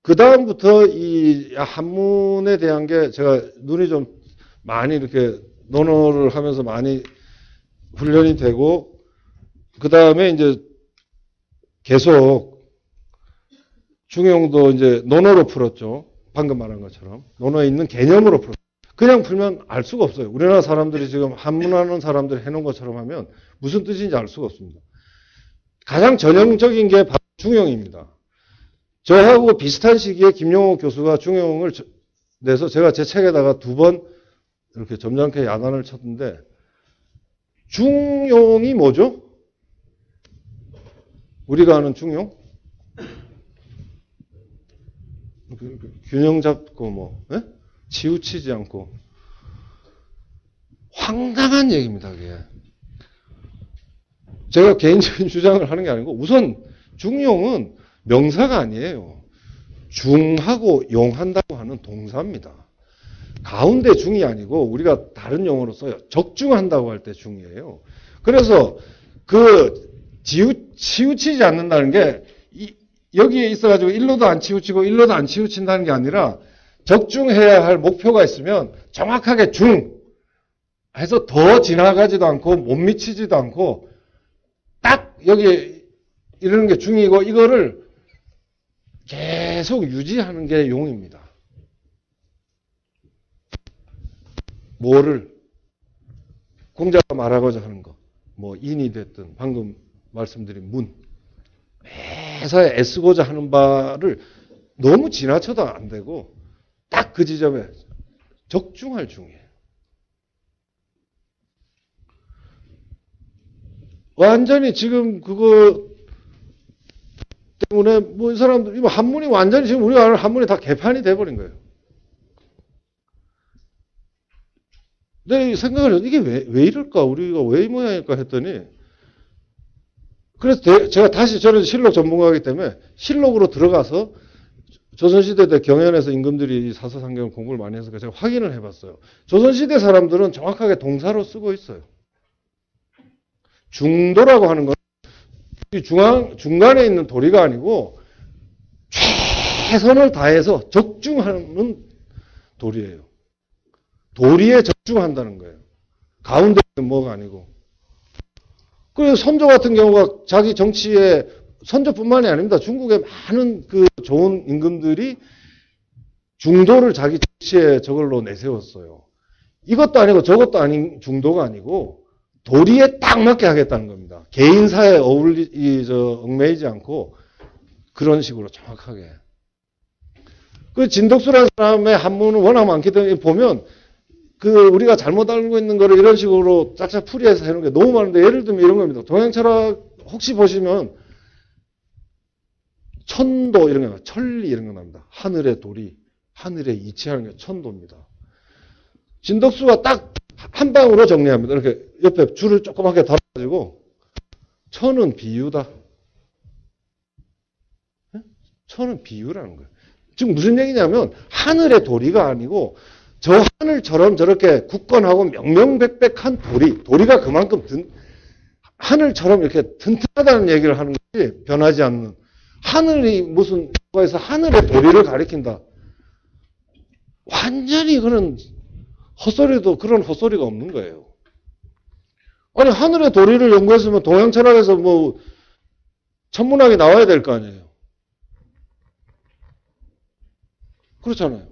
그 다음부터 이 한문에 대한 게 제가 눈이 좀 많이 이렇게 논어를 하면서 많이 훈련이 되고, 그 다음에 이제 계속 중용도 이제 논어로 풀었죠. 방금 말한 것처럼. 논어에 있는 개념으로 풀었죠. 그냥 풀면 알 수가 없어요. 우리나라 사람들이 지금 한문하는 사람들이 해놓은 것처럼 하면 무슨 뜻인지 알 수가 없습니다. 가장 전형적인 게 바로 중용입니다. 저하고 비슷한 시기에 김용옥 교수가 중용을 내서 제가 제 책에다가 2번 이렇게 점잖게 야단을 쳤는데, 중용이 뭐죠? 우리가 아는 중용? 균형 잡고 뭐, 예? 치우치지 않고. 황당한 얘기입니다, 그게. 제가 개인적인 주장을 하는 게 아니고, 우선 중용은 명사가 아니에요. 중하고 용한다고 하는 동사입니다. 가운데 중이 아니고 우리가 다른 용어로 써요. 적중한다고 할 때 중이에요. 그래서 그 치우치지 않는다는 게 여기에 있어가지고 일로도 안 치우치고 일로도 안 치우친다는 게 아니라 적중해야 할 목표가 있으면 정확하게 중 해서 더 지나가지도 않고 못 미치지도 않고 딱 여기에 이러는 게 중이고, 이거를 계속 유지하는 게 용입니다. 뭐를 공자가 말하고자 하는 거, 뭐 인이 됐든 방금 말씀드린 문, 매사에 애쓰고자 하는 바를 너무 지나쳐도 안 되고 딱 그 지점에 적중할 중이에요. 완전히 지금 그거 때문에 뭐 이 사람들 한문이 완전히 지금 우리가 아는 한문이 다 개판이 돼버린 거예요. 근데 생각을 해서 이게 왜 이럴까? 우리가 왜 이 모양일까 했더니, 그래서 제가 다시, 저는 실록 전문가이기 때문에 실록으로 들어가서 조선시대 때 경연에서 임금들이 사서상경을 공부를 많이 해서 제가 확인을 해봤어요. 조선시대 사람들은 정확하게 동사로 쓰고 있어요. 중도라고 하는 건 중간에 있는 도리가 아니고 최선을 다해서 적중하는 도리예요. 도리에 적중한다는 거예요. 가운데 있는 뭐가 아니고. 그래서 선조 같은 경우가 자기 정치에, 선조뿐만이 아닙니다. 중국의 많은 그 좋은 임금들이 중도를 자기 정치에 저걸로 내세웠어요. 이것도 아니고 저것도 아닌 중도가 아니고 도리에 딱 맞게 하겠다는 겁니다. 개인사에 얽매이지 않고 그런 식으로 정확하게. 그 진덕수라는 사람의 한문은 워낙 많기 때문에 보면 그 우리가 잘못 알고 있는 거를 이런 식으로 짝짝 풀이해서 해놓은 게 너무 많은데, 예를 들면 이런 겁니다. 동양철학 혹시 보시면 천도 이런 거, 천리 이런 거 나옵니다. 하늘의 도리, 하늘에 이치하는 게 천도입니다. 진덕수가 딱 한 방으로 정리합니다. 이렇게 옆에 줄을 조그맣게 달아가지고 천은 비유다. 천은 비유라는 거예요. 지금 무슨 얘기냐면 하늘의 도리가 아니고 저 하늘처럼 저렇게 굳건하고 명명백백한 도리가 그만큼 하늘처럼 이렇게 튼튼하다는 얘기를 하는 거지, 변하지 않는. 하늘이 무슨 거에서 하늘의 도리를 가리킨다. 완전히 그런 헛소리도 그런 헛소리가 없는 거예요. 아니 하늘의 도리를 연구했으면 동양 철학에서 뭐 천문학이 나와야 될 거 아니에요. 그렇잖아요.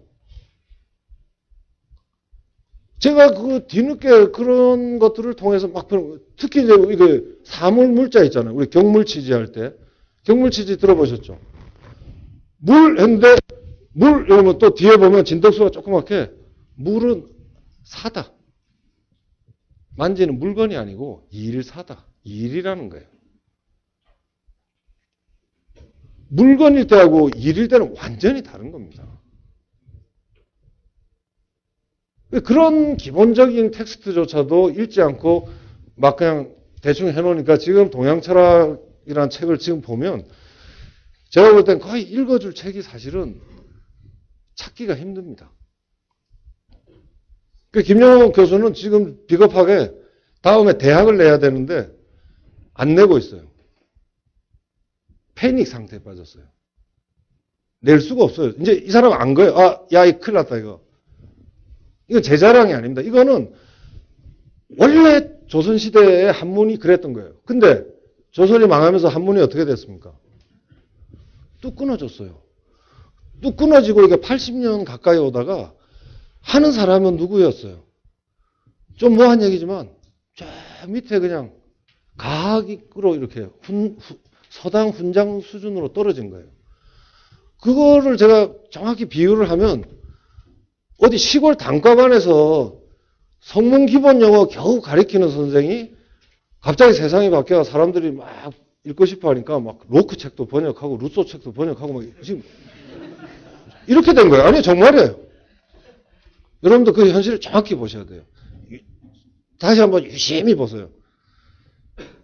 제가 그 뒤늦게 그런 것들을 통해서 막 특히 이제 이게 사물 물자 있잖아요. 우리 경물치지 할 때 경물치지 들어보셨죠? 물 했는데 물 이러면 또 뒤에 보면 진덕수가 조그맣게 물은 사다. 만지는 물건이 아니고 일사다. 일이라는 거예요. 물건일 때하고 일일 때는 완전히 다른 겁니다. 그런 기본적인 텍스트조차도 읽지 않고 막 그냥 대충 해놓으니까 지금 동양철학이라는 책을 지금 보면 제가 볼 땐 거의 읽어줄 책이 사실은 찾기가 힘듭니다. 김영옥 교수는 지금 비겁하게 다음에 대학을 내야 되는데 안 내고 있어요. 패닉 상태에 빠졌어요. 낼 수가 없어요. 이제 이 사람 안 거예요. 아, 야, 이 큰일 났다, 이거. 이거 제 자랑이 아닙니다. 이거는 원래 조선시대의 한문이 그랬던 거예요. 근데 조선이 망하면서 한문이 어떻게 됐습니까? 뚝 끊어졌어요. 뚝 끊어지고 이게 80년 가까이 오다가 하는 사람은 누구였어요? 좀 뭐한 얘기지만 저 밑에 그냥 가학으로 이렇게 서당 훈장 수준으로 떨어진 거예요. 그거를 제가 정확히 비유를 하면 어디 시골 단과반에서 성문 기본 영어 겨우 가리키는 선생이 갑자기 세상이 바뀌어 사람들이 막 읽고 싶어 하니까 막 로크 책도 번역하고 루소 책도 번역하고 막 지금 이렇게 된 거예요. 아니 정말이에요. 여러분들 그 현실을 정확히 보셔야 돼요. 다시 한번 유심히 보세요.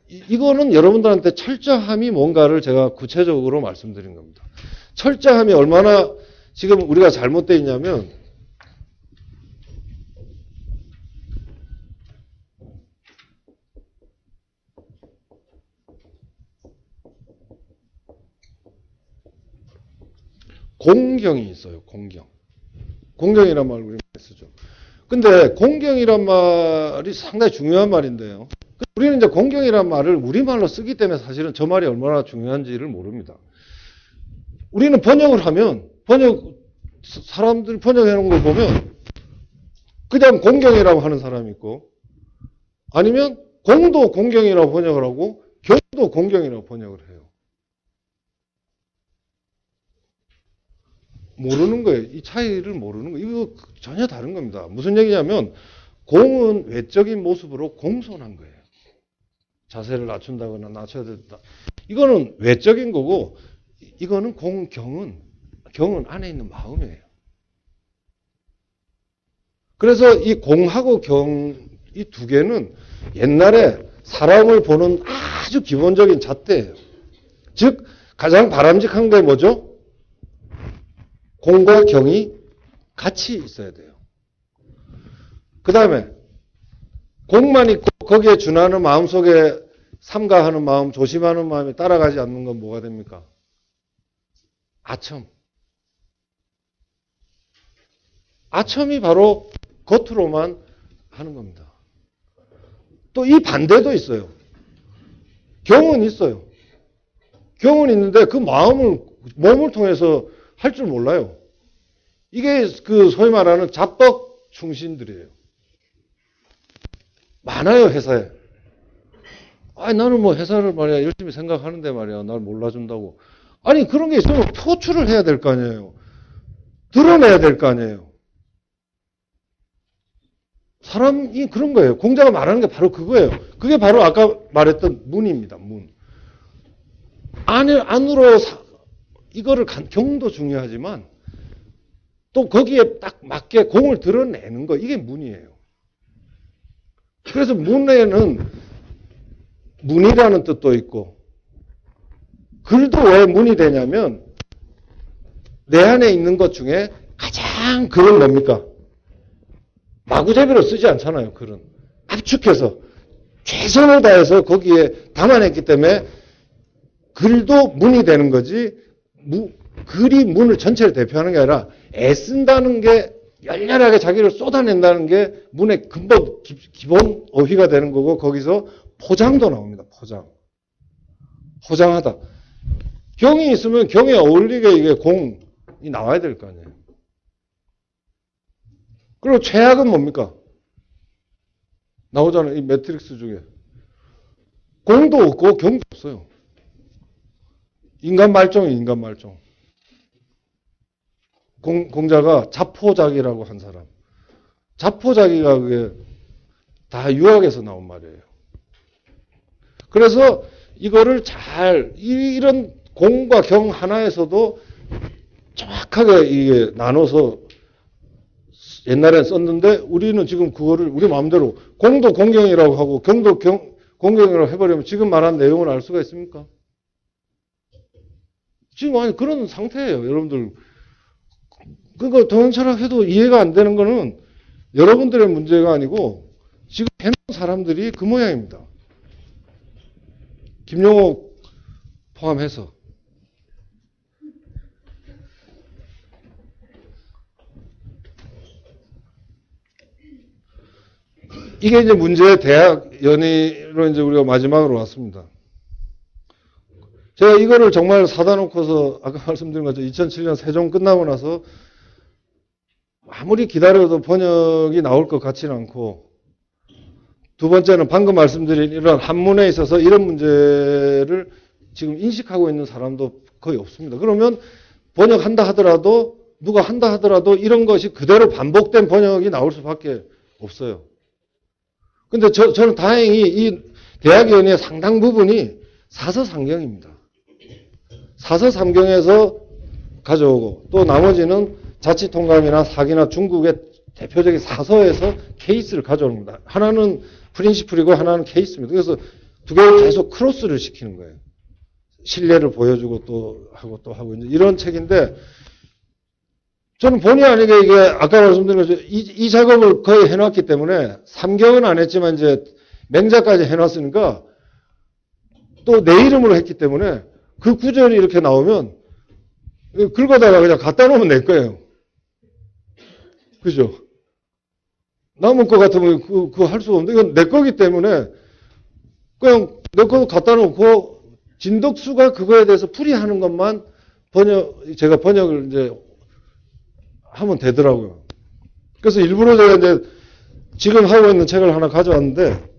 이거는 여러분들한테 철저함이 뭔가를 제가 구체적으로 말씀드린 겁니다. 철저함이 얼마나 지금 우리가 잘못되어 있냐면 공경이 있어요. 공경. 공경이란 말을 우리가 쓰죠. 근데 공경이란 말이 상당히 중요한 말인데요. 우리는 이제 공경이란 말을 우리말로 쓰기 때문에 사실은 저 말이 얼마나 중요한지를 모릅니다. 우리는 번역을 하면 사람들이 번역해 놓은 걸 보면 그냥 공경이라고 하는 사람이 있고 아니면 공도 공경이라고 번역을 하고 경도 공경이라고 번역을 해요. 모르는 거예요. 이 차이를 모르는 거예요. 이거 전혀 다른 겁니다. 무슨 얘기냐면 공은 외적인 모습으로 공손한 거예요. 자세를 낮춘다거나 낮춰야 된다. 이거는 외적인 거고 이거는 경은 안에 있는 마음이에요. 그래서 이 공하고 경, 이 두 개는 옛날에 사람을 보는 아주 기본적인 잣대예요. 즉 가장 바람직한 게 뭐죠? 공과 경이 같이 있어야 돼요. 그 다음에 공만 있고 거기에 준하는 마음속에 삼가하는 마음, 조심하는 마음이 따라가지 않는 건 뭐가 됩니까? 아첨. 아첨이 바로 겉으로만 하는 겁니다. 또 이 반대도 있어요. 경은 있어요. 경은 있는데 그 마음을 몸을 통해서 할 줄 몰라요. 이게 그 소위 말하는 잡덕 충신들이에요. 많아요, 회사에. 아니, 나는 뭐 회사를 말이야, 열심히 생각하는데 말이야, 날 몰라준다고. 아니, 그런 게 있으면 표출을 해야 될 거 아니에요. 드러내야 될 거 아니에요. 사람이 그런 거예요. 공자가 말하는 게 바로 그거예요. 그게 바로 아까 말했던 문입니다, 문. 안으로 이거를 경도 중요하지만 또 거기에 딱 맞게 공을 드러내는 거 이게 문이에요. 그래서 문에는 문이라는 뜻도 있고 글도 왜 문이 되냐면 내 안에 있는 것 중에 가장 글은 뭡니까? 마구잡이로 쓰지 않잖아요. 글은 압축해서 최선을 다해서 거기에 담아냈기 때문에 글도 문이 되는 거지 글이 문을 전체를 대표하는 게 아니라 애쓴다는 게 열렬하게 자기를 쏟아낸다는 게 문의 근본 기본 어휘가 되는 거고 거기서 포장도 나옵니다. 포장하다. 경이 있으면 경에 어울리게 이게 공이 나와야 될 거 아니에요. 그리고 최악은 뭡니까? 나오잖아요. 이 매트릭스 중에 공도 없고 경도 없어요. 인간 말종이 인간 말종. 공자가 자포자기라고 한 사람. 자포자기가 그게 다 유학에서 나온 말이에요. 그래서 이거를 이런 공과 경 하나에서도 정확하게 이게 나눠서 옛날엔 썼는데 우리는 지금 그거를 우리 마음대로 공도 공경이라고 하고 경도 공경이라고 해버리면 지금 말한 내용을 알 수가 있습니까? 지금 아니 그런 상태예요, 여러분들. 그러니까 동양철학 해도 이해가 안 되는 거는 여러분들의 문제가 아니고 지금 해놓은 사람들이 그 모양입니다. 김용옥 포함해서. 이게 이제 문제의 대학 연의로 이제 우리가 마지막으로 왔습니다. 제가 이거를 정말 사다 놓고서 아까 말씀드린 것처럼 2007년 세종 끝나고 나서 아무리 기다려도 번역이 나올 것 같지는 않고, 두 번째는 방금 말씀드린 이런 한문에 있어서 이런 문제를 지금 인식하고 있는 사람도 거의 없습니다. 그러면 번역한다 하더라도, 누가 한다 하더라도 이런 것이 그대로 반복된 번역이 나올 수밖에 없어요. 근데 저는 다행히 이 대학위원회의 상당 부분이 사서삼경입니다. 사서삼경에서 가져오고, 또 나머지는 자치통감이나 사기나 중국의 대표적인 사서에서 케이스를 가져오는 겁니다. 하나는 프린시플이고 하나는 케이스입니다. 그래서 두 개를 계속 크로스를 시키는 거예요. 신뢰를 보여주고 또 하고 이제 이런 책인데, 저는 본의 아니게 이게 아까 말씀드린 것처럼 이 작업을 거의 해놨기 때문에 3경은 안 했지만 이제 맹자까지 해놨으니까 또 내 이름으로 했기 때문에 그 구절이 이렇게 나오면 긁어다가 그냥 갖다 놓으면 내 거예요. 그죠? 남은 거 같으면 그거 할 수가 없는데 이건 내 거기 때문에 그냥 내 거 갖다 놓고 진덕수가 그거에 대해서 풀이하는 것만 제가 번역을 이제 하면 되더라고요. 그래서 일부러 제가 이제 지금 하고 있는 책을 하나 가져왔는데,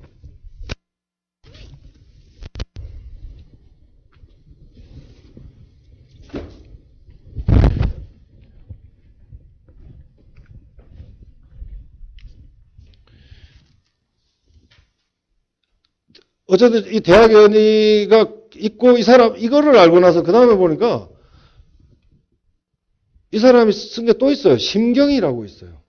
어쨌든 이 대학연의가 있고 이 사람 이거를 알고 나서 그 다음에 보니까 이 사람이 쓴 게 또 있어요. 심경이라고 있어요.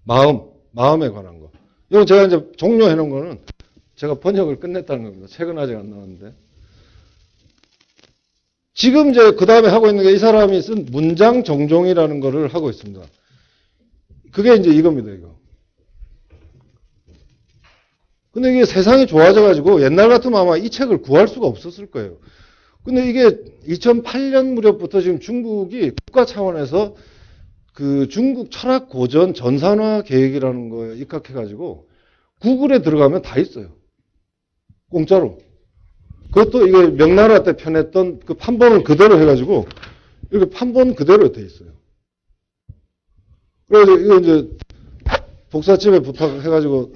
마음에 관한 거. 이건 제가 이제 종료해 놓은 거는 제가 번역을 끝냈다는 겁니다. 책은 아직 안 나왔는데. 지금 이제 그 다음에 하고 있는 게 이 사람이 쓴 문장 정종이라는 거를 하고 있습니다. 그게 이제 이겁니다, 이거. 근데 이게 세상이 좋아져가지고 옛날 같으면 아마 이 책을 구할 수가 없었을 거예요. 근데 이게 2008년 무렵부터 지금 중국이 국가 차원에서 그 중국 철학 고전 전산화 계획이라는 거에 입각해가지고 구글에 들어가면 다 있어요. 공짜로. 그것도 이게 명나라 때 펴냈던 그 판본을 그대로 해가지고 이렇게 판본 그대로 돼 있어요. 그래서 이거 이제 복사집에 부탁해가지고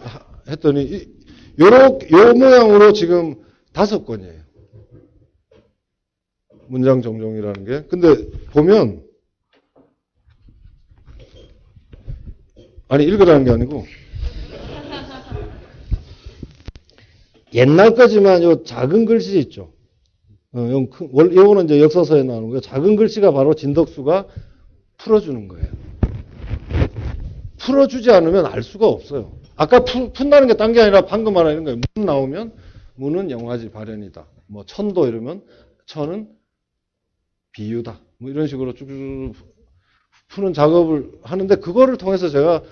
했더니 요 모양으로 지금 5권이에요. 문장 정종이라는 게. 근데 보면 아니 읽으라는 게 아니고 옛날 거지만 요 작은 글씨 있죠. 요거는 이제 역사서에 나오는 거예요. 작은 글씨가 바로 진덕수가 풀어주는 거예요. 풀어주지 않으면 알 수가 없어요. 아까 푼다는 게 딴 게 아니라 방금 말하는 거예요. 문 나오면 문은 영화지 발현이다. 뭐 천도 이러면 천은 비유다. 뭐 이런 식으로 쭉쭉 푸는 작업을 하는데 그거를 통해서 제가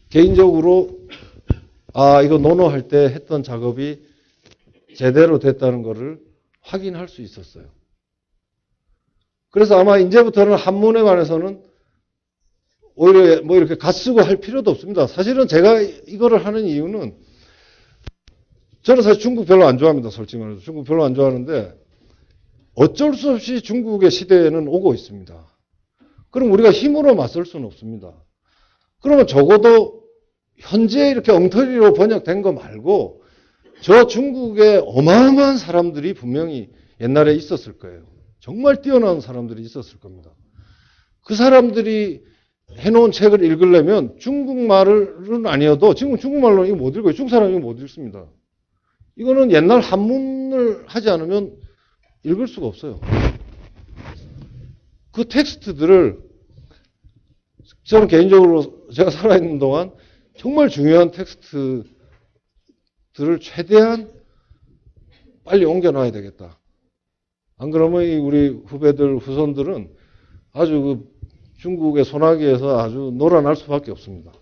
개인적으로 이거 논어할 때 했던 작업이 제대로 됐다는 거를 확인할 수 있었어요. 그래서 아마 이제부터는 한문에 관해서는 오히려 뭐 이렇게 갓쓰고 할 필요도 없습니다. 사실은 제가 이거를 하는 이유는 저는 사실 중국 별로 안 좋아합니다. 솔직히 말해서. 중국 별로 안 좋아하는데 어쩔 수 없이 중국의 시대에는 오고 있습니다. 그럼 우리가 힘으로 맞설 수는 없습니다. 그러면 적어도 현재 이렇게 엉터리로 번역된 거 말고 저 중국에 어마어마한 사람들이 분명히 옛날에 있었을 거예요. 정말 뛰어난 사람들이 있었을 겁니다. 그 사람들이 해놓은 책을 읽으려면 중국말은 아니어도 지금 중국말로는 이거 못 읽어요. 중국 사람은 이거 못 읽습니다. 이거는 옛날 한문을 하지 않으면 읽을 수가 없어요. 그 텍스트들을 저는 개인적으로 제가 살아있는 동안 정말 중요한 텍스트들을 최대한 빨리 옮겨놔야 되겠다. 안 그러면 우리 후배들, 후손들은 아주 그 중국의 소나기에서 아주 놀아날 수밖에 없습니다.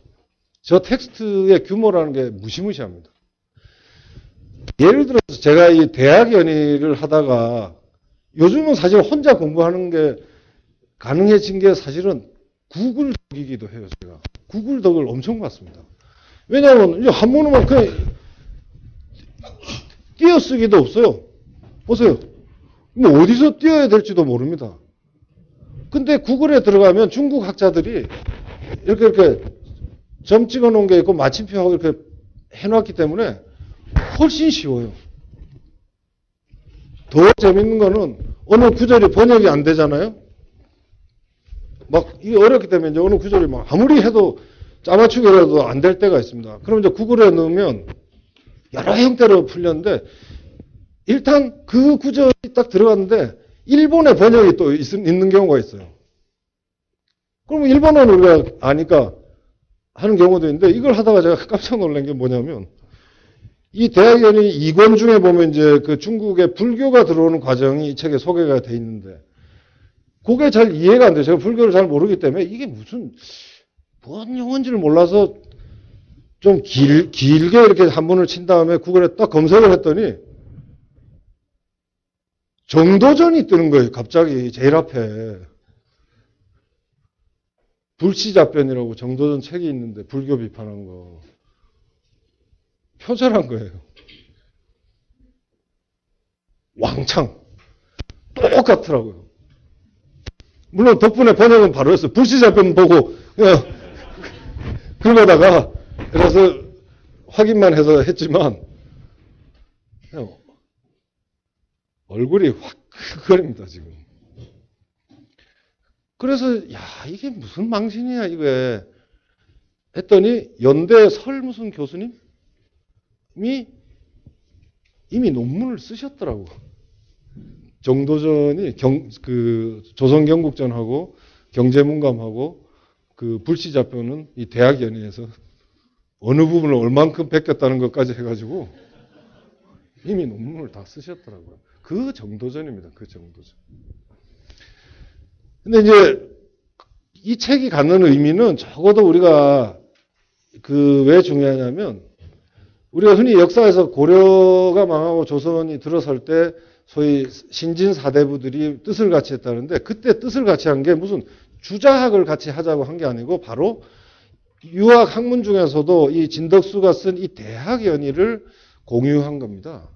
저 텍스트의 규모라는 게 무시무시합니다. 예를 들어서 제가 이 대학 연의를 하다가 요즘은 사실 혼자 공부하는 게 가능해진 게 사실은 구글 덕이기도 해요. 제가 구글 덕을 엄청 받습니다. 왜냐하면 한문으로만 그냥 띄어쓰기도 없어요. 보세요. 뭐 어디서 띄어야 될지도 모릅니다. 근데 구글에 들어가면 중국 학자들이 이렇게 점 찍어 놓은 게 있고 마침표하고 이렇게 해놨기 때문에 훨씬 쉬워요. 더 재밌는 거는 어느 구절이 번역이 안 되잖아요. 막 이게 어렵기 때문에 이제 어느 구절이 막 아무리 해도 짜맞추기라도 안 될 때가 있습니다. 그럼 이제 구글에 넣으면 여러 형태로 풀렸는데 일단 그 구절이 딱 들어갔는데 일본의 번역이 또 있는 경우가 있어요. 그러면 일본어는 우리가 아니까 하는 경우도 있는데 이걸 하다가 제가 깜짝 놀란 게 뭐냐면 이 대학연의 2권 중에 보면 이제 그 중국의 불교가 들어오는 과정이 이 책에 소개가 돼 있는데 그게 잘 이해가 안 돼요. 제가 불교를 잘 모르기 때문에 이게 무슨 뭔 용어인지를 몰라서 좀 길게 이렇게 한문을 친 다음에 구글에 딱 검색을 했더니 정도전이 뜨는 거예요. 갑자기 제일 앞에. 불시잡변이라고 정도전 책이 있는데 불교 비판한 거. 표절한 거예요. 왕창. 똑같더라고요. 물론 덕분에 번역은 바로 했어요. 불시잡변 보고 그러다가 그래서 확인만 해서 했지만 얼굴이 확 크거립니다 지금. 그래서 야 이게 무슨 망신이야 이게 했더니 연대 설 무슨 교수님이 이미 논문을 쓰셨더라고. 정도전이 조선경국전하고 경제문감하고 그 불시잡변은 이 대학연의에서 어느 부분을 얼만큼 베꼈다는 것까지 해가지고 이미 논문을 다 쓰셨더라고요. 그 정도전입니다. 그 정도전. 근데 이제 이 책이 갖는 의미는 적어도 우리가 왜 중요하냐면 우리가 흔히 역사에서 고려가 망하고 조선이 들어설 때 소위 신진 사대부들이 뜻을 같이 했다는데 그때 뜻을 같이 한 게 무슨 주자학을 같이 하자고 한 게 아니고 바로 유학 학문 중에서도 이 진덕수가 쓴 이 대학연의를 공유한 겁니다.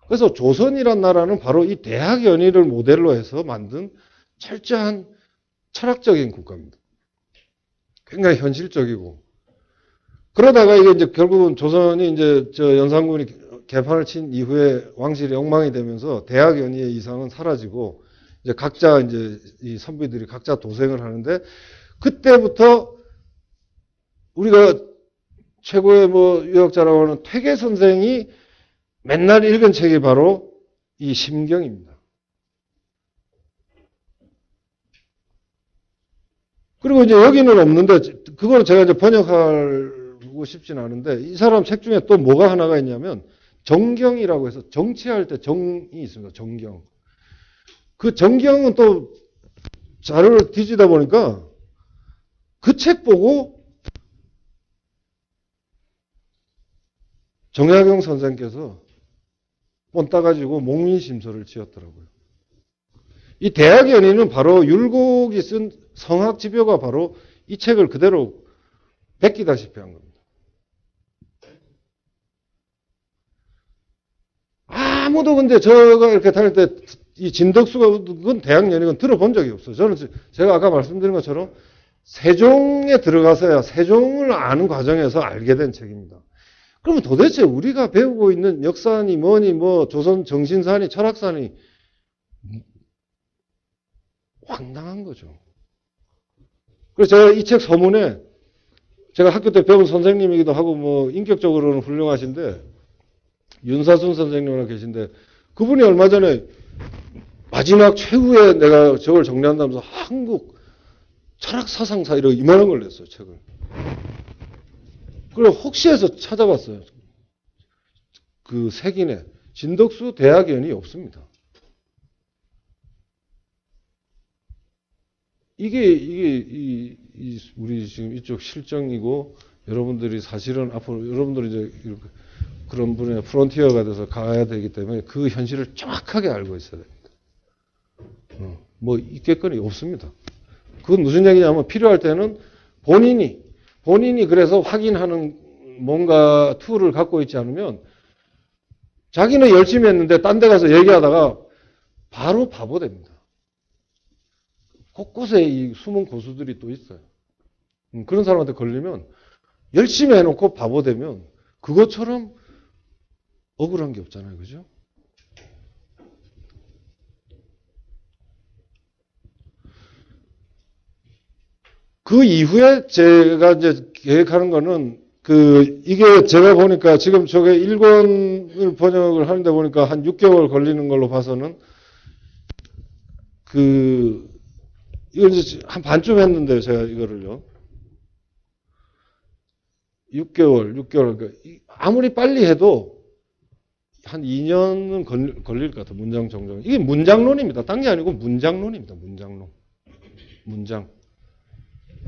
그래서 조선이란 나라는 바로 이 대학연의를 모델로 해서 만든 철저한 철학적인 국가입니다. 굉장히 현실적이고. 그러다가 이게 이제 결국은 조선이 이제 연산군이 개판을 친 이후에 왕실이 엉망이 되면서 대학연의의 이상은 사라지고 이제 각자 이제 이 선비들이 각자 도생을 하는데 그때부터 우리가 최고의 유학자라고 하는 퇴계 선생이 맨날 읽은 책이 바로 이 심경입니다. 그리고 이제 여기는 없는데 그거는 제가 이제 번역하고 싶진 않은데 이 사람 책 중에 또 뭐가 하나가 있냐면 정경이라고 해서 정치할 때 정이 있습니다. 정경. 그 정경은 또 자료를 뒤지다 보니까 그 책 보고 정약용 선생께서 본 따가지고 목민심서를 지었더라고요. 이 대학연의는 바로 율곡이 쓴 성학지표가 바로 이 책을 그대로 베끼다시피 한 겁니다. 아무도 근데 제가 이렇게 다닐 때 이 진덕수가 그건 대학연의는 들어본 적이 없어요. 저는 제가 아까 말씀드린 것처럼 세종에 들어가서야 세종을 아는 과정에서 알게 된 책입니다. 그러면 도대체 우리가 배우고 있는 역사니 뭐니 조선 정신사니 철학사니 황당한 거죠. 그래서 제가 이 책 서문에 제가 학교 때 배운 선생님이기도 하고 인격적으로는 훌륭하신데 윤사순 선생님이라 계신데 그분이 얼마 전에 마지막 최후에 내가 저걸 정리한다면서 한국 철학사상사 이런 이만한 걸 냈어요. 책을. 그리고 혹시 해서 찾아봤어요. 그 색인에 진덕수 대학연이 없습니다. 이게 우리 지금 이쪽 실정이고 여러분들이 사실은 앞으로 여러분들이 이제 이렇게 그런 분의 프론티어가 돼서 가야 되기 때문에 그 현실을 정확하게 알고 있어야 됩니다. 뭐 있겠거니 없습니다. 그건 무슨 얘기냐면 필요할 때는 본인이 그래서 확인하는 뭔가 툴을 갖고 있지 않으면 자기는 열심히 했는데 딴 데 가서 얘기하다가 바로 바보 됩니다. 곳곳에 이 숨은 고수들이 또 있어요. 그런 사람한테 걸리면 열심히 해놓고 바보 되면 그것처럼 억울한 게 없잖아요. 그죠? 그 이후에 제가 이제 계획하는 거는 이게 제가 보니까 지금 저게 1권을 번역을 하는데 보니까 한 6개월 걸리는 걸로 봐서는 이걸 이제 한 반쯤 했는데 제가 이거를요. 6개월. 그러니까 아무리 빨리 해도 한 2년은 걸릴 것 같아요. 문장 정정. 이게 문장론입니다. 딴 게 아니고 문장론입니다. 문장론. 문장.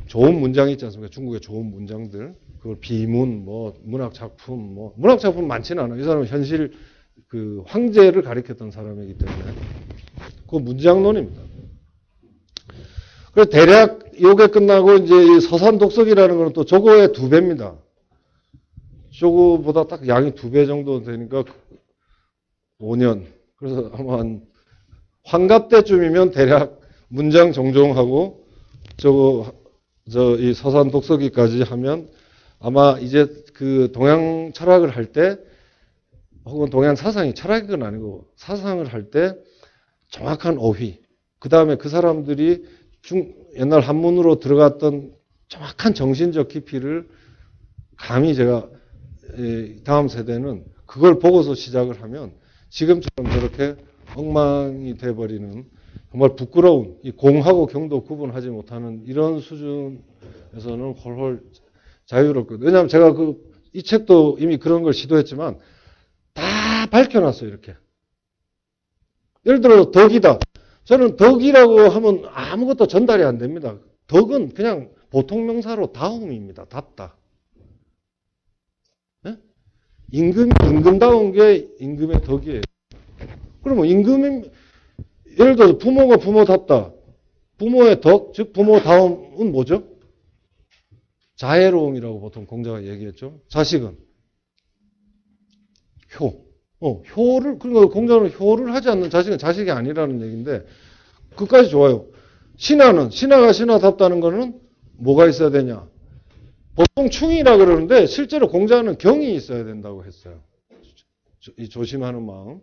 좋은 문장이 있지 않습니까? 중국의 좋은 문장들. 그걸 비문, 문학작품, 문학작품 많지는 않아요. 이 사람은 현실, 황제를 가리켰던 사람이기 때문에. 그거 문장론입니다. 그래서 대략 요게 끝나고 이제 이 서산 독서기라는 거는 또 저거의 2배입니다. 저거보다 딱 양이 2배 정도 되니까 5년. 그래서 아마 한 환갑 때쯤이면 대략 문장 정정하고 이 서산 독서기까지 하면 아마 이제 동양 철학을 할 때 혹은 동양 사상이 철학은 아니고 사상을 할 때 정확한 어휘. 그 다음에 그 사람들이 옛날 한문으로 들어갔던 정확한 정신적 깊이를 감히 제가 다음 세대는 그걸 보고서 시작을 하면 지금처럼 저렇게 엉망이 돼버리는 정말 부끄러운 이 공하고 경도 구분하지 못하는 이런 수준에서는 훨훨 자유롭거든요. 왜냐하면 제가 이 책도 이미 그런 걸 시도했지만 다 밝혀놨어요. 이렇게. 예를 들어 덕이다. 저는 덕이라고 하면 아무것도 전달이 안 됩니다. 덕은 그냥 보통 명사로 다움입니다. 답다. 네? 임금다운 게 임금의 덕이에요. 그러면 예를 들어서 부모가 부모답다. 부모의 덕, 즉 부모다움은 뭐죠? 자애로움이라고 보통 공자가 얘기했죠. 자식은 효를, 그러니까 공자는 효를 하지 않는 자식은 자식이 아니라는 얘기인데, 그까지 좋아요. 신하가 신하답다는 거는 뭐가 있어야 되냐? 보통 충이라 그러는데, 실제로 공자는 경이 있어야 된다고 했어요. 이 조심하는 마음.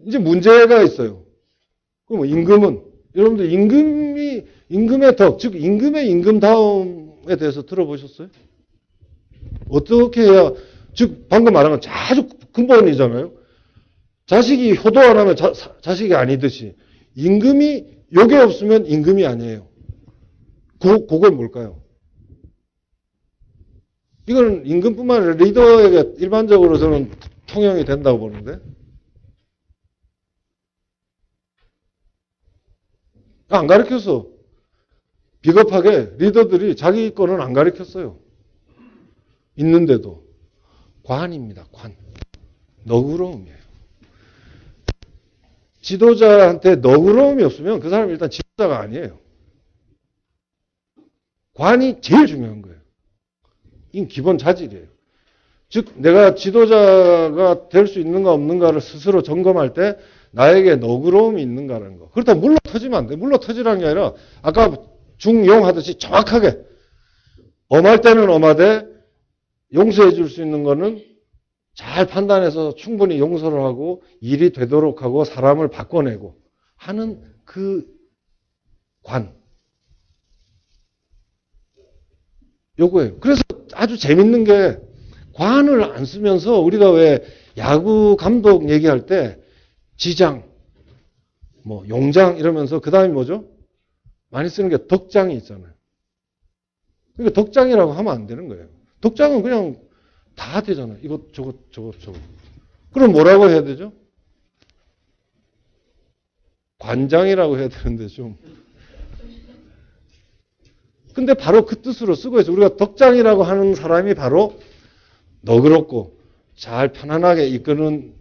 이제 문제가 있어요. 그럼 임금은, 여러분들 임금의 덕, 즉 임금의 임금다움에 대해서 들어보셨어요? 어떻게 해야, 즉 방금 말한 건 아주 근본이잖아요. 자식이 효도 안 하면 자식이 아니듯이 임금이 요게 없으면 임금이 아니에요. 그건 뭘까요? 이거는 임금뿐만 아니라 리더에게 일반적으로 저는 통용이 된다고 보는데, 안 가르쳤어. 비겁하게 리더들이 자기 거는 안 가르쳤어요. 있는데도. 관입니다. 관. 너그러움이에요. 지도자한테 너그러움이 없으면 그 사람이 일단 지도자가 아니에요. 관이 제일 중요한 거예요. 이 기본 자질이에요. 즉 내가 지도자가 될 수 있는가 없는가를 스스로 점검할 때 나에게 너그러움이 있는가라는 거. 그렇다면 물러 터지면 안 돼. 물러 터지라는 게 아니라 아까 중용하듯이 정확하게 엄할 때는 엄하되 용서해 줄 수 있는 거는 잘 판단해서 충분히 용서를 하고 일이 되도록 하고 사람을 바꿔내고 하는 그 관. 요거예요. 그래서 아주 재밌는 게 관을 안 쓰면서 우리가 왜 야구 감독 얘기할 때 지장, 용장 이러면서 그 다음에 뭐죠? 많이 쓰는 게 덕장이 있잖아요. 그러니까 덕장이라고 하면 안 되는 거예요. 덕장은 그냥 다 되잖아요. 이것, 저것. 그럼 뭐라고 해야 되죠? 관장이라고 해야 되는데 좀. 근데 바로 그 뜻으로 쓰고 있어요. 우리가 덕장이라고 하는 사람이 바로 너그럽고 잘 편안하게 이끄는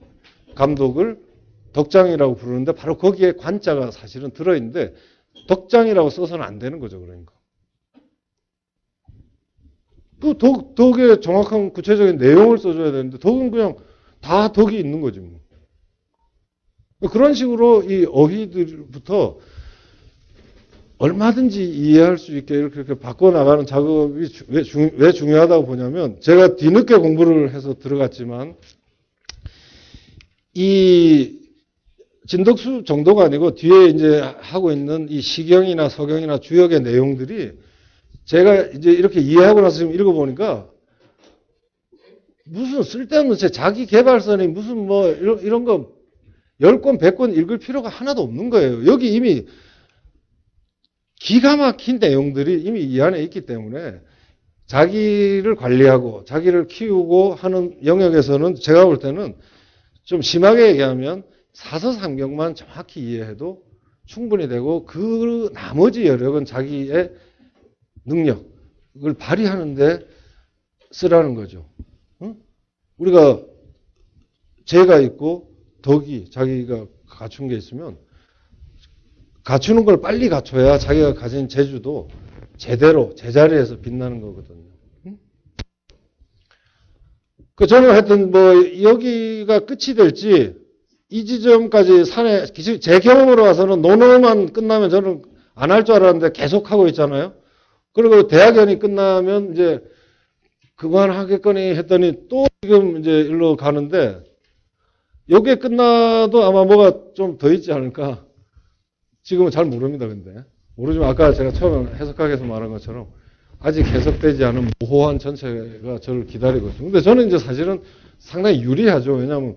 감독을 덕장이라고 부르는데 바로 거기에 관자가 사실은 들어있는데 덕장이라고 써서는 안 되는 거죠. 그러니까. 그 덕에 정확한 구체적인 내용을 써줘야 되는데 덕은 그냥 다 덕이 있는 거지 뭐. 그런 식으로 이 어휘들부터 얼마든지 이해할 수 있게 이렇게 바꿔나가는 작업이 왜 중요하다고 보냐면 제가 뒤늦게 공부를 해서 들어갔지만 이 진덕수 정도가 아니고 뒤에 이제 하고 있는 이 시경이나 서경이나 주역의 내용들이 제가 이제 이렇게 이해하고 나서 지금 읽어보니까 무슨 쓸데없는 제 자기 개발서니 무슨 뭐 이런 거 10권, 100권 읽을 필요가 하나도 없는 거예요. 여기 이미 기가 막힌 내용들이 이미 이 안에 있기 때문에 자기를 관리하고 자기를 키우고 하는 영역에서는 제가 볼 때는 좀 심하게 얘기하면 사서삼경만 정확히 이해해도 충분히 되고 그 나머지 여력은 자기의 능력을 발휘하는데 쓰라는 거죠. 응? 우리가 죄가 있고 덕이 자기가 갖춘 게 있으면 갖추는 걸 빨리 갖춰야 자기가 가진 재주도 제대로 제자리에서 빛나는 거거든요. 응? 그 저는 하여튼 뭐 여기가 끝이 될지 이 지점까지 산에 제 경험으로 와서는 논어만 끝나면 저는 안 할 줄 알았는데 계속 하고 있잖아요. 그리고 대학연이 끝나면 이제 그만하겠거니 했더니 또 지금 이제 일로 가는데 여기에 끝나도 아마 뭐가 좀 더 있지 않을까. 지금은 잘 모릅니다, 근데. 모르지만 아까 제가 처음에 해석하기에서 말한 것처럼 아직 해석되지 않은 모호한 전체가 저를 기다리고 있습니다. 근데 저는 이제 사실은 상당히 유리하죠. 왜냐하면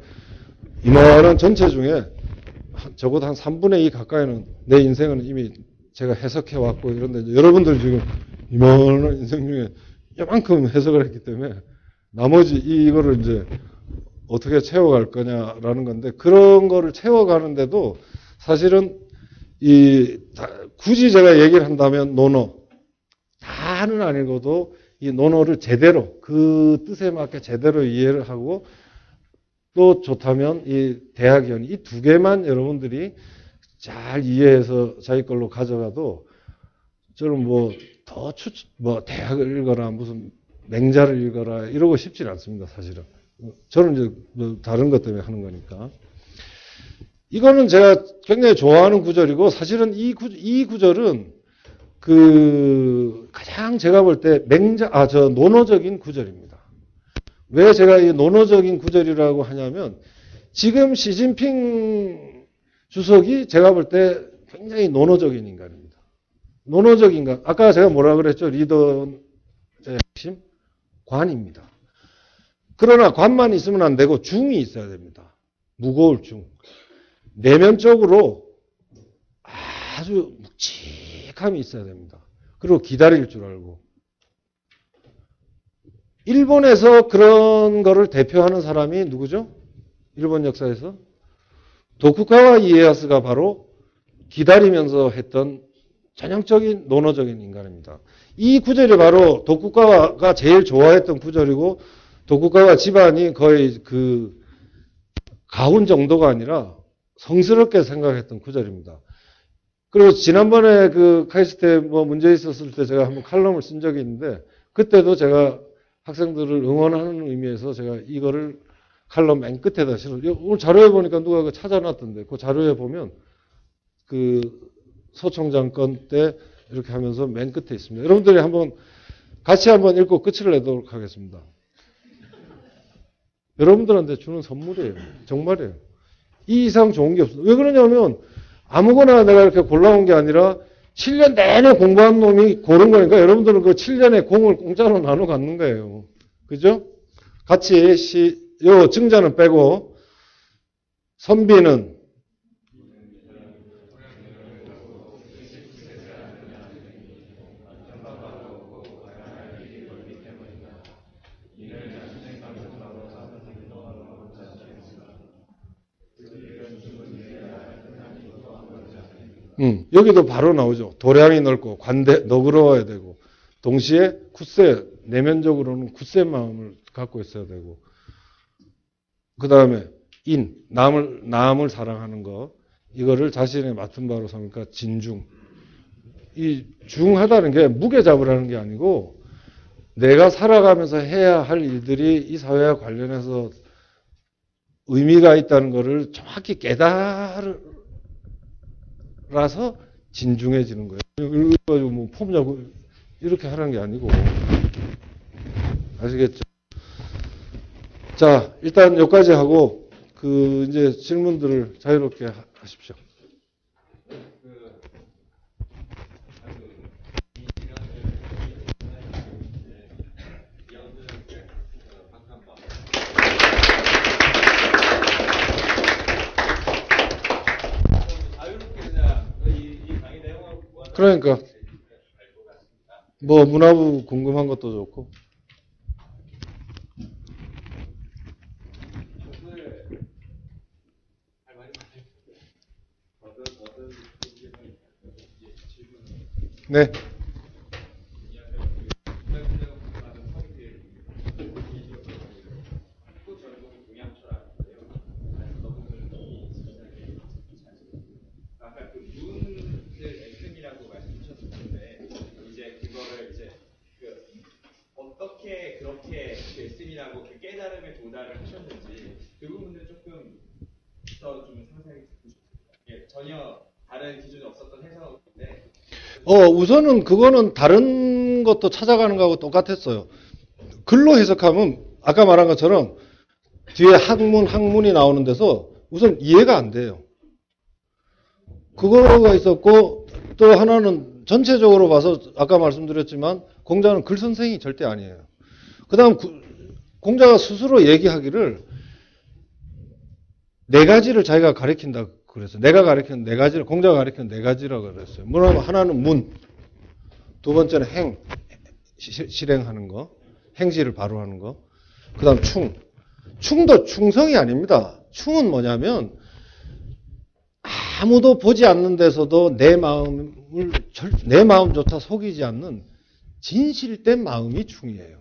이만한 전체 중에 적어도 한 3분의 2 가까이는 내 인생은 이미 제가 해석해왔고 이런데 여러분들 지금 이만한 인생 중에 이만큼 해석을 했기 때문에 나머지 이거를 이제 어떻게 채워갈 거냐라는 건데 그런 거를 채워가는데도 사실은 굳이 제가 얘기를 한다면 논어 다는 아니고도 이 논어를 제대로 그 뜻에 맞게 제대로 이해를 하고 또 좋다면 이 대학연 이 두 개만 여러분들이 잘 이해해서 자기 걸로 가져가도 저는 뭐 대학을 읽어라 무슨 맹자를 읽어라 이러고 싶진 않습니다. 사실은 저는 이제 뭐 다른 것 때문에 하는 거니까. 이거는 제가 굉장히 좋아하는 구절이고 사실은 이 구절은 가장 제가 볼 때 논어적인 구절입니다. 왜 제가 이 논어적인 구절이라고 하냐면 지금 시진핑 주석이 제가 볼 때 굉장히 논어적인 인간입니다. 논어적인 인간. 아까 제가 뭐라 그랬죠? 리더의 핵심? 관입니다. 그러나 관만 있으면 안 되고 중이 있어야 됩니다. 무거울 중. 내면적으로 아주 묵직함이 있어야 됩니다. 그리고 기다릴 줄 알고. 일본에서 그런 거를 대표하는 사람이 누구죠? 일본 역사에서? 도쿠가와 이에야스가 바로 기다리면서 했던 전형적인 논어적인 인간입니다. 이 구절이 바로 도쿠가와가 제일 좋아했던 구절이고 도쿠가와 집안이 거의 가훈 정도가 아니라 성스럽게 생각했던 구절입니다. 그리고 지난번에 카이스트에 문제 있었을 때 제가 한번 칼럼을 쓴 적이 있는데 그때도 제가 학생들을 응원하는 의미에서 제가 이거를 칼럼 맨 끝에다 실어. 오늘 자료에 보니까 누가 찾아놨던데 그 자료에 보면 소총장 건 때 이렇게 하면서 맨 끝에 있습니다. 여러분들이 같이 한번 읽고 끝을 내도록 하겠습니다. 여러분들한테 주는 선물이에요. 정말이에요. 이 이상 좋은 게 없어요. 왜 그러냐면 아무거나 내가 이렇게 골라온 게 아니라 7년 내내 공부한 놈이 고른 거니까 여러분들은 그 7년의 공을 공짜로 나눠 갖는 거예요. 그죠? 같이 증자는 빼고 선비는 여기도 바로 나오죠. 도량이 넓고 너그러워야 되고 동시에 굳세, 내면적으로는 굳센 마음을 갖고 있어야 되고, 그 다음에 남을 사랑하는 거, 이거를 자신의 맡은 바로 삼으니까 진중. 이 중하다는 게 무게 잡으라는 게 아니고, 내가 살아가면서 해야 할 일들이 이 사회와 관련해서 의미가 있다는 것을 정확히 깨달아서 진중해지는 거예요. 이거 뭐 폼 잡고 이렇게 하는 게 아니고. 아시겠죠? 자, 일단 여기까지 하고, 이제 질문들을 자유롭게 하십시오. 그러니까 뭐 문화부 궁금한 것도 좋고. 네. 어떻게 그렇게 말씀이라고 그 깨달음에 도달을 하셨는지 그 부분을 조금 더 좀 상세하게 듣고 싶습니다. 예, 전혀 다른 기준이 없었던 해석인데. 우선은 그거는 다른 것도 찾아가는 거하고 똑같았어요. 글로 해석하면 아까 말한 것처럼 뒤에 학문이 나오는 데서 우선 이해가 안 돼요. 그거가 있었고 또 하나는 전체적으로 봐서 아까 말씀드렸지만 공자는 글 선생이 절대 아니에요. 그 다음 공자가 스스로 얘기하기를 네 가지를 자기가 가리킨다 그랬어요. 내가 가리키는 네 가지를, 공자가 가리키는 네 가지라고 그랬어요. 뭐냐면 하나는 문, 두 번째는 행, 실행하는 거, 행실을 바로 하는 거. 그 다음 충도 충성이 아닙니다. 충은 뭐냐면 아무도 보지 않는 데서도 내 마음조차 속이지 않는 진실된 마음이 충이에요.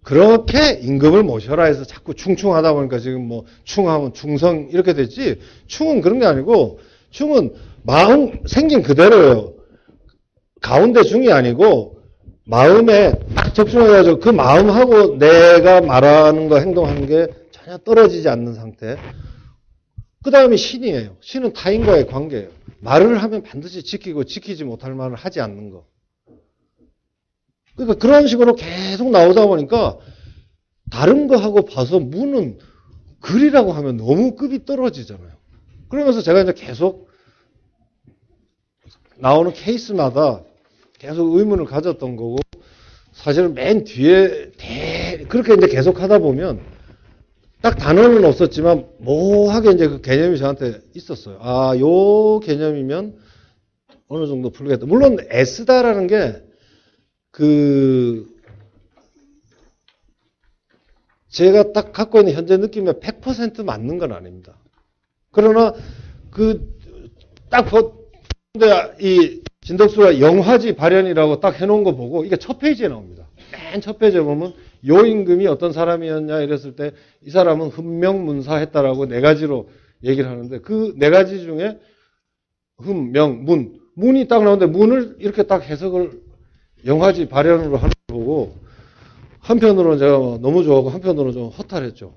그렇게 임금을 모셔라 해서 자꾸 충충하다 보니까 지금 뭐 충하면 충성 이렇게 됐지, 충은 그런 게 아니고 충은 마음 생긴 그대로예요. 가운데 중이 아니고 마음에 딱 접촉해가지고 그 마음하고 내가 말하는 거 행동하는 게 전혀 떨어지지 않는 상태. 그 다음에 신이에요. 신은 타인과의 관계예요. 말을 하면 반드시 지키고 지키지 못할 말을 하지 않는 거. 그러니까 그런 식으로 계속 나오다 보니까 다른 거하고 봐서 무는 글이라고 하면 너무 급이 떨어지잖아요. 그러면서 제가 이제 계속 나오는 케이스마다 계속 의문을 가졌던 거고, 사실은 맨 뒤에 그렇게 이제 계속 하다 보면 딱 단어는 없었지만 모호하게 이제 그 개념이 저한테 있었어요. 아, 요 개념이면 어느 정도 풀리겠다. 물론 애쓰다라는 게 제가 딱 갖고 있는 현재 느낌에 100% 맞는 건 아닙니다. 그러나 이 진덕수가 영화지 발현이라고 딱 해놓은 거 보고 이게 첫 페이지에 나옵니다. 맨 첫 페이지에 보면 요 임금이 어떤 사람이었냐 이랬을 때 이 사람은 흠명문사했다라고 네 가지로 얘기를 하는데 그 네 가지 중에 흠명, 문이 딱 나오는데 문을 이렇게 딱 해석을 영화지 발현으로 하는 거 보고 한편으로는 제가 너무 좋아하고 한편으로는 좀 허탈했죠.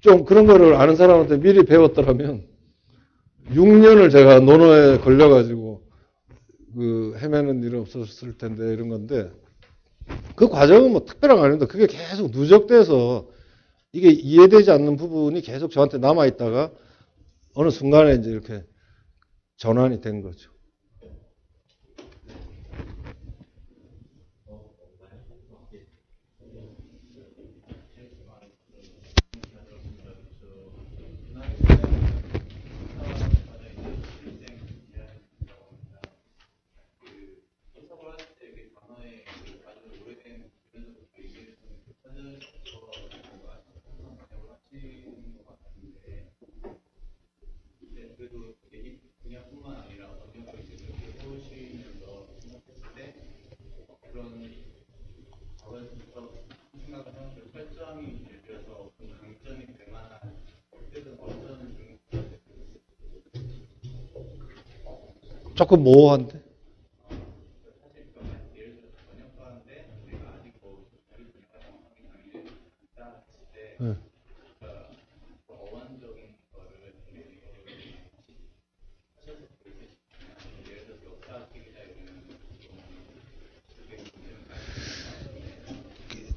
좀 그런 거를 아는 사람한테 미리 배웠더라면 6년을 제가 논어에 걸려가지고 헤매는 일은 없었을 텐데 이런 건데, 그 과정은 뭐 특별한 거 아닙니다. 그게 계속 누적돼서 이게 이해되지 않는 부분이 계속 저한테 남아있다가 어느 순간에 이제 이렇게 전환이 된 거죠. 조금 모호한데. 네.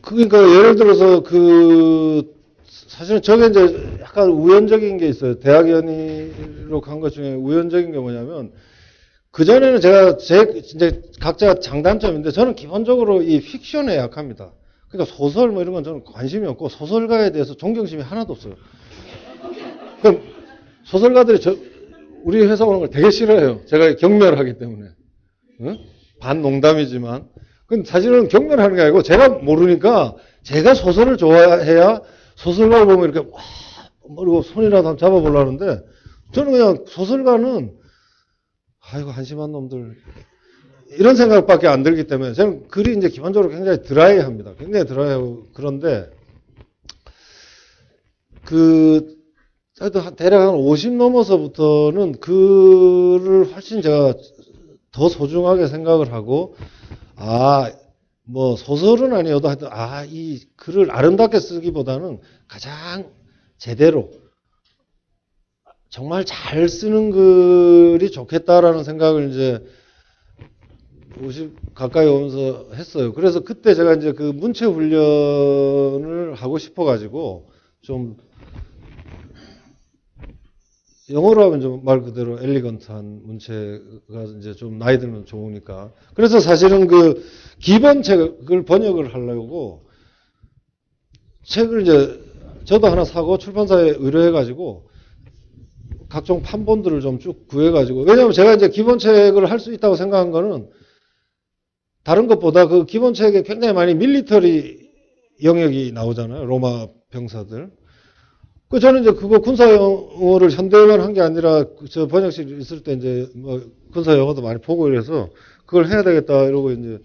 그러니까 예를 들어서 사실은 저게 이제 약간 우연적인 게 있어요. 대학 연의로 간 것 중에 우연적인 게 뭐냐면 그전에는 제가 이제 각자 장단점인데 저는 기본적으로 이 픽션에 약합니다. 그러니까 소설 뭐 이런 건 저는 관심이 없고 소설가에 대해서 존경심이 하나도 없어요. 그럼 소설가들이 우리 회사 오는 걸 되게 싫어해요. 제가 경멸하기 때문에. 응? 반농담이지만. 근데 사실은 경멸하는 게 아니고 제가 모르니까 제가 소설을 좋아해야 소설가 보면 이렇게 와, 그리고 손이라도 한번 잡아보려는데 저는 그냥 소설가는 아이고 한심한 놈들 이런 생각밖에 안 들기 때문에 저는 글이 이제 기본적으로 굉장히 드라이합니다. 굉장히 드라이하고 그런데 대략 한 50 넘어서부터는 글을 훨씬 제가 더 소중하게 생각을 하고 뭐 소설은 아니어도 하여튼 이 글을 아름답게 쓰기보다는 가장 제대로 정말 잘 쓰는 글이 좋겠다라는 생각을 이제 50 가까이 오면서 했어요. 그래서 그때 제가 이제 그 문체 훈련을 하고 싶어가지고 좀 영어로 하면 좀 말 그대로 엘리건트한 문체가 이제 좀 나이 들면 좋으니까. 그래서 사실은 그 기본책을 번역을 하려고 책을 이제 저도 하나 사고 출판사에 의뢰해가지고 각종 판본들을 좀 쭉 구해가지고 왜냐하면 제가 이제 기본책을 할 수 있다고 생각한 거는 다른 것보다 그 기본책에 굉장히 많이 밀리터리 영역이 나오잖아요. 로마 병사들. 저는 이제 그거 군사 영어를 현대어만 한 게 아니라 저 번역실 있을 때 이제 뭐 군사 영어도 많이 보고 이래서 그걸 해야 되겠다 이러고 이제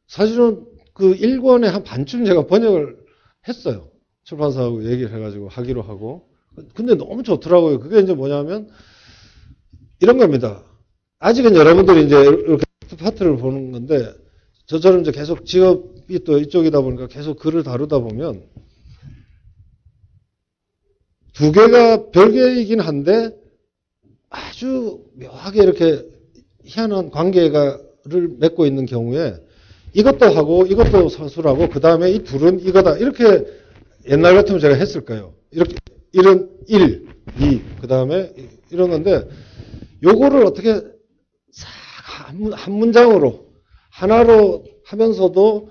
사실은 그 1권의 한 반쯤 제가 번역을 했어요. 출판사하고 얘기를 해가지고 하기로 하고. 근데 너무 좋더라고요. 그게 이제 뭐냐면 이런 겁니다. 아직은 여러분들이 이제 이렇게 파트를 보는 건데 저처럼 이제 계속 직업이 또 이쪽이다 보니까 계속 글을 다루다 보면 두 개가 별개이긴 한데 아주 묘하게 이렇게 희한한 관계를 맺고 있는 경우에 이것도 하고 이것도 서술하고 그 다음에 이 둘은 이거다 이렇게 옛날 같으면 제가 했을까요? 이렇게 이런 1, 2, 그 다음에 이런 건데 요거를 어떻게 한 문장으로 하나로 하면서도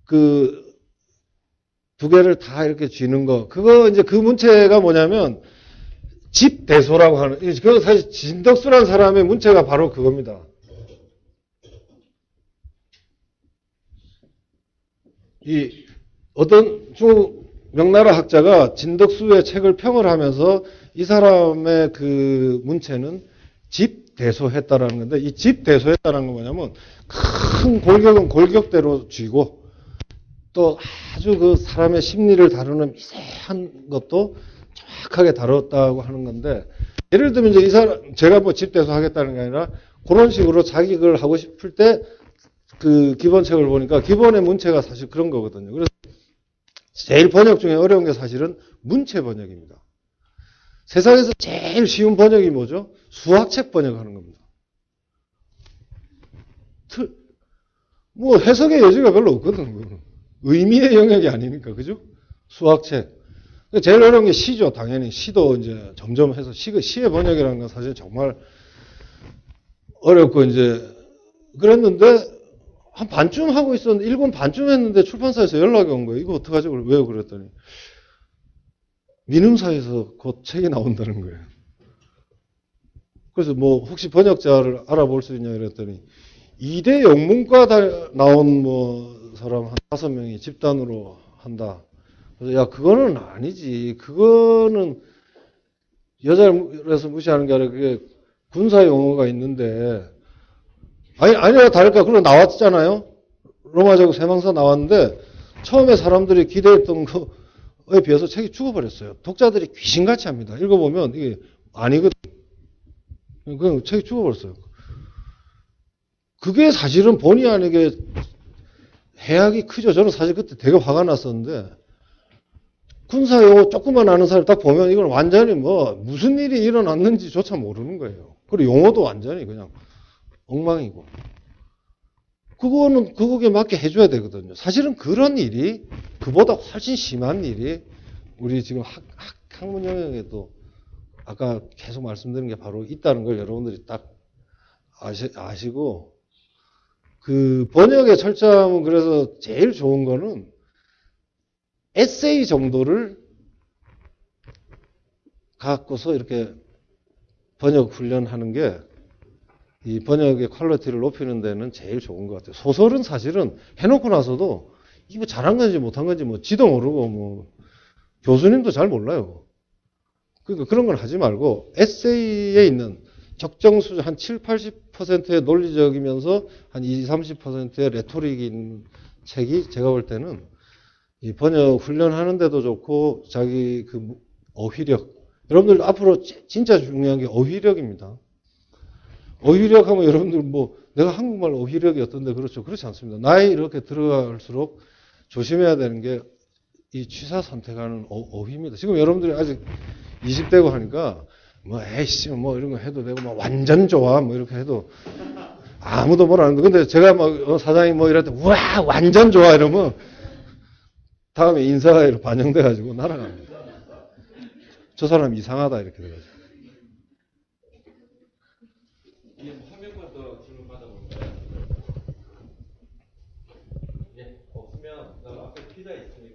그 두 개를 다 이렇게 쥐는 거. 그거 이제 그 문체가 뭐냐면 집대소라고 하는, 그거 사실 진덕수라는 사람의 문체가 바로 그겁니다. 어떤 중국 명나라 학자가 진덕수의 책을 평을 하면서 이 사람의 그 문체는 집대소했다라는 건데 이 집대소했다라는 건 뭐냐면 큰 골격은 골격대로 쥐고 또 아주 그 사람의 심리를 다루는 미세한 것도 정확하게 다뤘다고 하는 건데 예를 들면 이제 이 사람 제가 뭐 집대소 하겠다는 게 아니라 그런 식으로 자기 글 하고 싶을 때 그 기본책을 보니까 기본의 문체가 사실 그런 거거든요. 그래서 제일 번역 중에 어려운 게 사실은 문체 번역입니다. 세상에서 제일 쉬운 번역이 뭐죠? 수학책 번역하는 겁니다. 뭐 해석의 여지가 별로 없거든요. 의미의 영역이 아니니까, 그죠? 수학책. 제일 어려운 게 시죠, 당연히. 시도 이제 점점 해서 시의 번역이라는 건 사실 정말 어렵고 이제 그랬는데 한 반쯤 하고 있었는데 1권 반쯤 했는데 출판사에서 연락이 온 거예요. 이거 어떡하지? 왜요? 그랬더니 민음사에서 곧 책이 나온다는 거예요. 그래서 뭐 혹시 번역자를 알아볼 수 있냐 그랬더니 2대 영문과 나온 뭐 사람 한 5명이 집단으로 한다. 그래서 야 그거는 아니지. 그거는 여자라서 무시하는 게 아니라 그게 군사 용어가 있는데 아니라 다를까 그런 나왔잖아요. 로마제국 세망사 나왔는데 처음에 사람들이 기대했던 거에 비해서 책이 죽어버렸어요. 독자들이 귀신같이 합니다. 읽어보면 이게 아니거든. 그냥 책이 죽어버렸어요. 그게 사실은 본의 아니게 해악이 크죠. 저는 사실 그때 되게 화가 났었는데, 군사용어 조금만 아는 사람 딱 보면 이건 완전히 뭐 무슨 일이 일어났는지조차 모르는 거예요. 그리고 용어도 완전히 그냥 엉망이고. 그거는 그거에 맞게 해줘야 되거든요. 사실은 그런 일이 그보다 훨씬 심한 일이 우리 지금 학문 영역에도 아까 계속 말씀드린 게 바로 있다는 걸 여러분들이 딱 아시고, 그 번역의 철저함은 그래서 제일 좋은 거는 에세이 정도를 갖고서 이렇게 번역 훈련하는 게 이 번역의 퀄리티를 높이는 데는 제일 좋은 것 같아요. 소설은 사실은 해놓고 나서도 이거 잘한 건지 못한 건지 뭐 지도 모르고 뭐 교수님도 잘 몰라요. 그러니까 그런 건 하지 말고 에세이에 있는 적정 수준 한 7, 80%의 논리적이면서 한 20, 30%의 레토릭인 책이 제가 볼 때는 이 번역 훈련하는 데도 좋고 자기 그 어휘력. 여러분들 앞으로 진짜 중요한 게 어휘력입니다. 어휘력 하면 여러분들 뭐 내가 한국말 어휘력이 어떤데 그렇죠. 그렇지 않습니다. 나이 이렇게 들어갈수록 조심해야 되는 게 이 취사 선택하는 어휘입니다. 지금 여러분들이 아직 20대고 하니까 뭐 에이씨 뭐 이런 거 해도 되고 뭐 완전 좋아 뭐 이렇게 해도 아무도 뭐라 하는데 근데 제가 막 사장님 뭐 이럴 때 우와 완전 좋아 이러면 다음에 인사가 반영돼 가지고 날아갑니다. 저 사람 이상하다 이렇게 돼 가지고. 한 명만 더 질문 받아볼까요? 예, 없으면 앞에 피자 있습니다.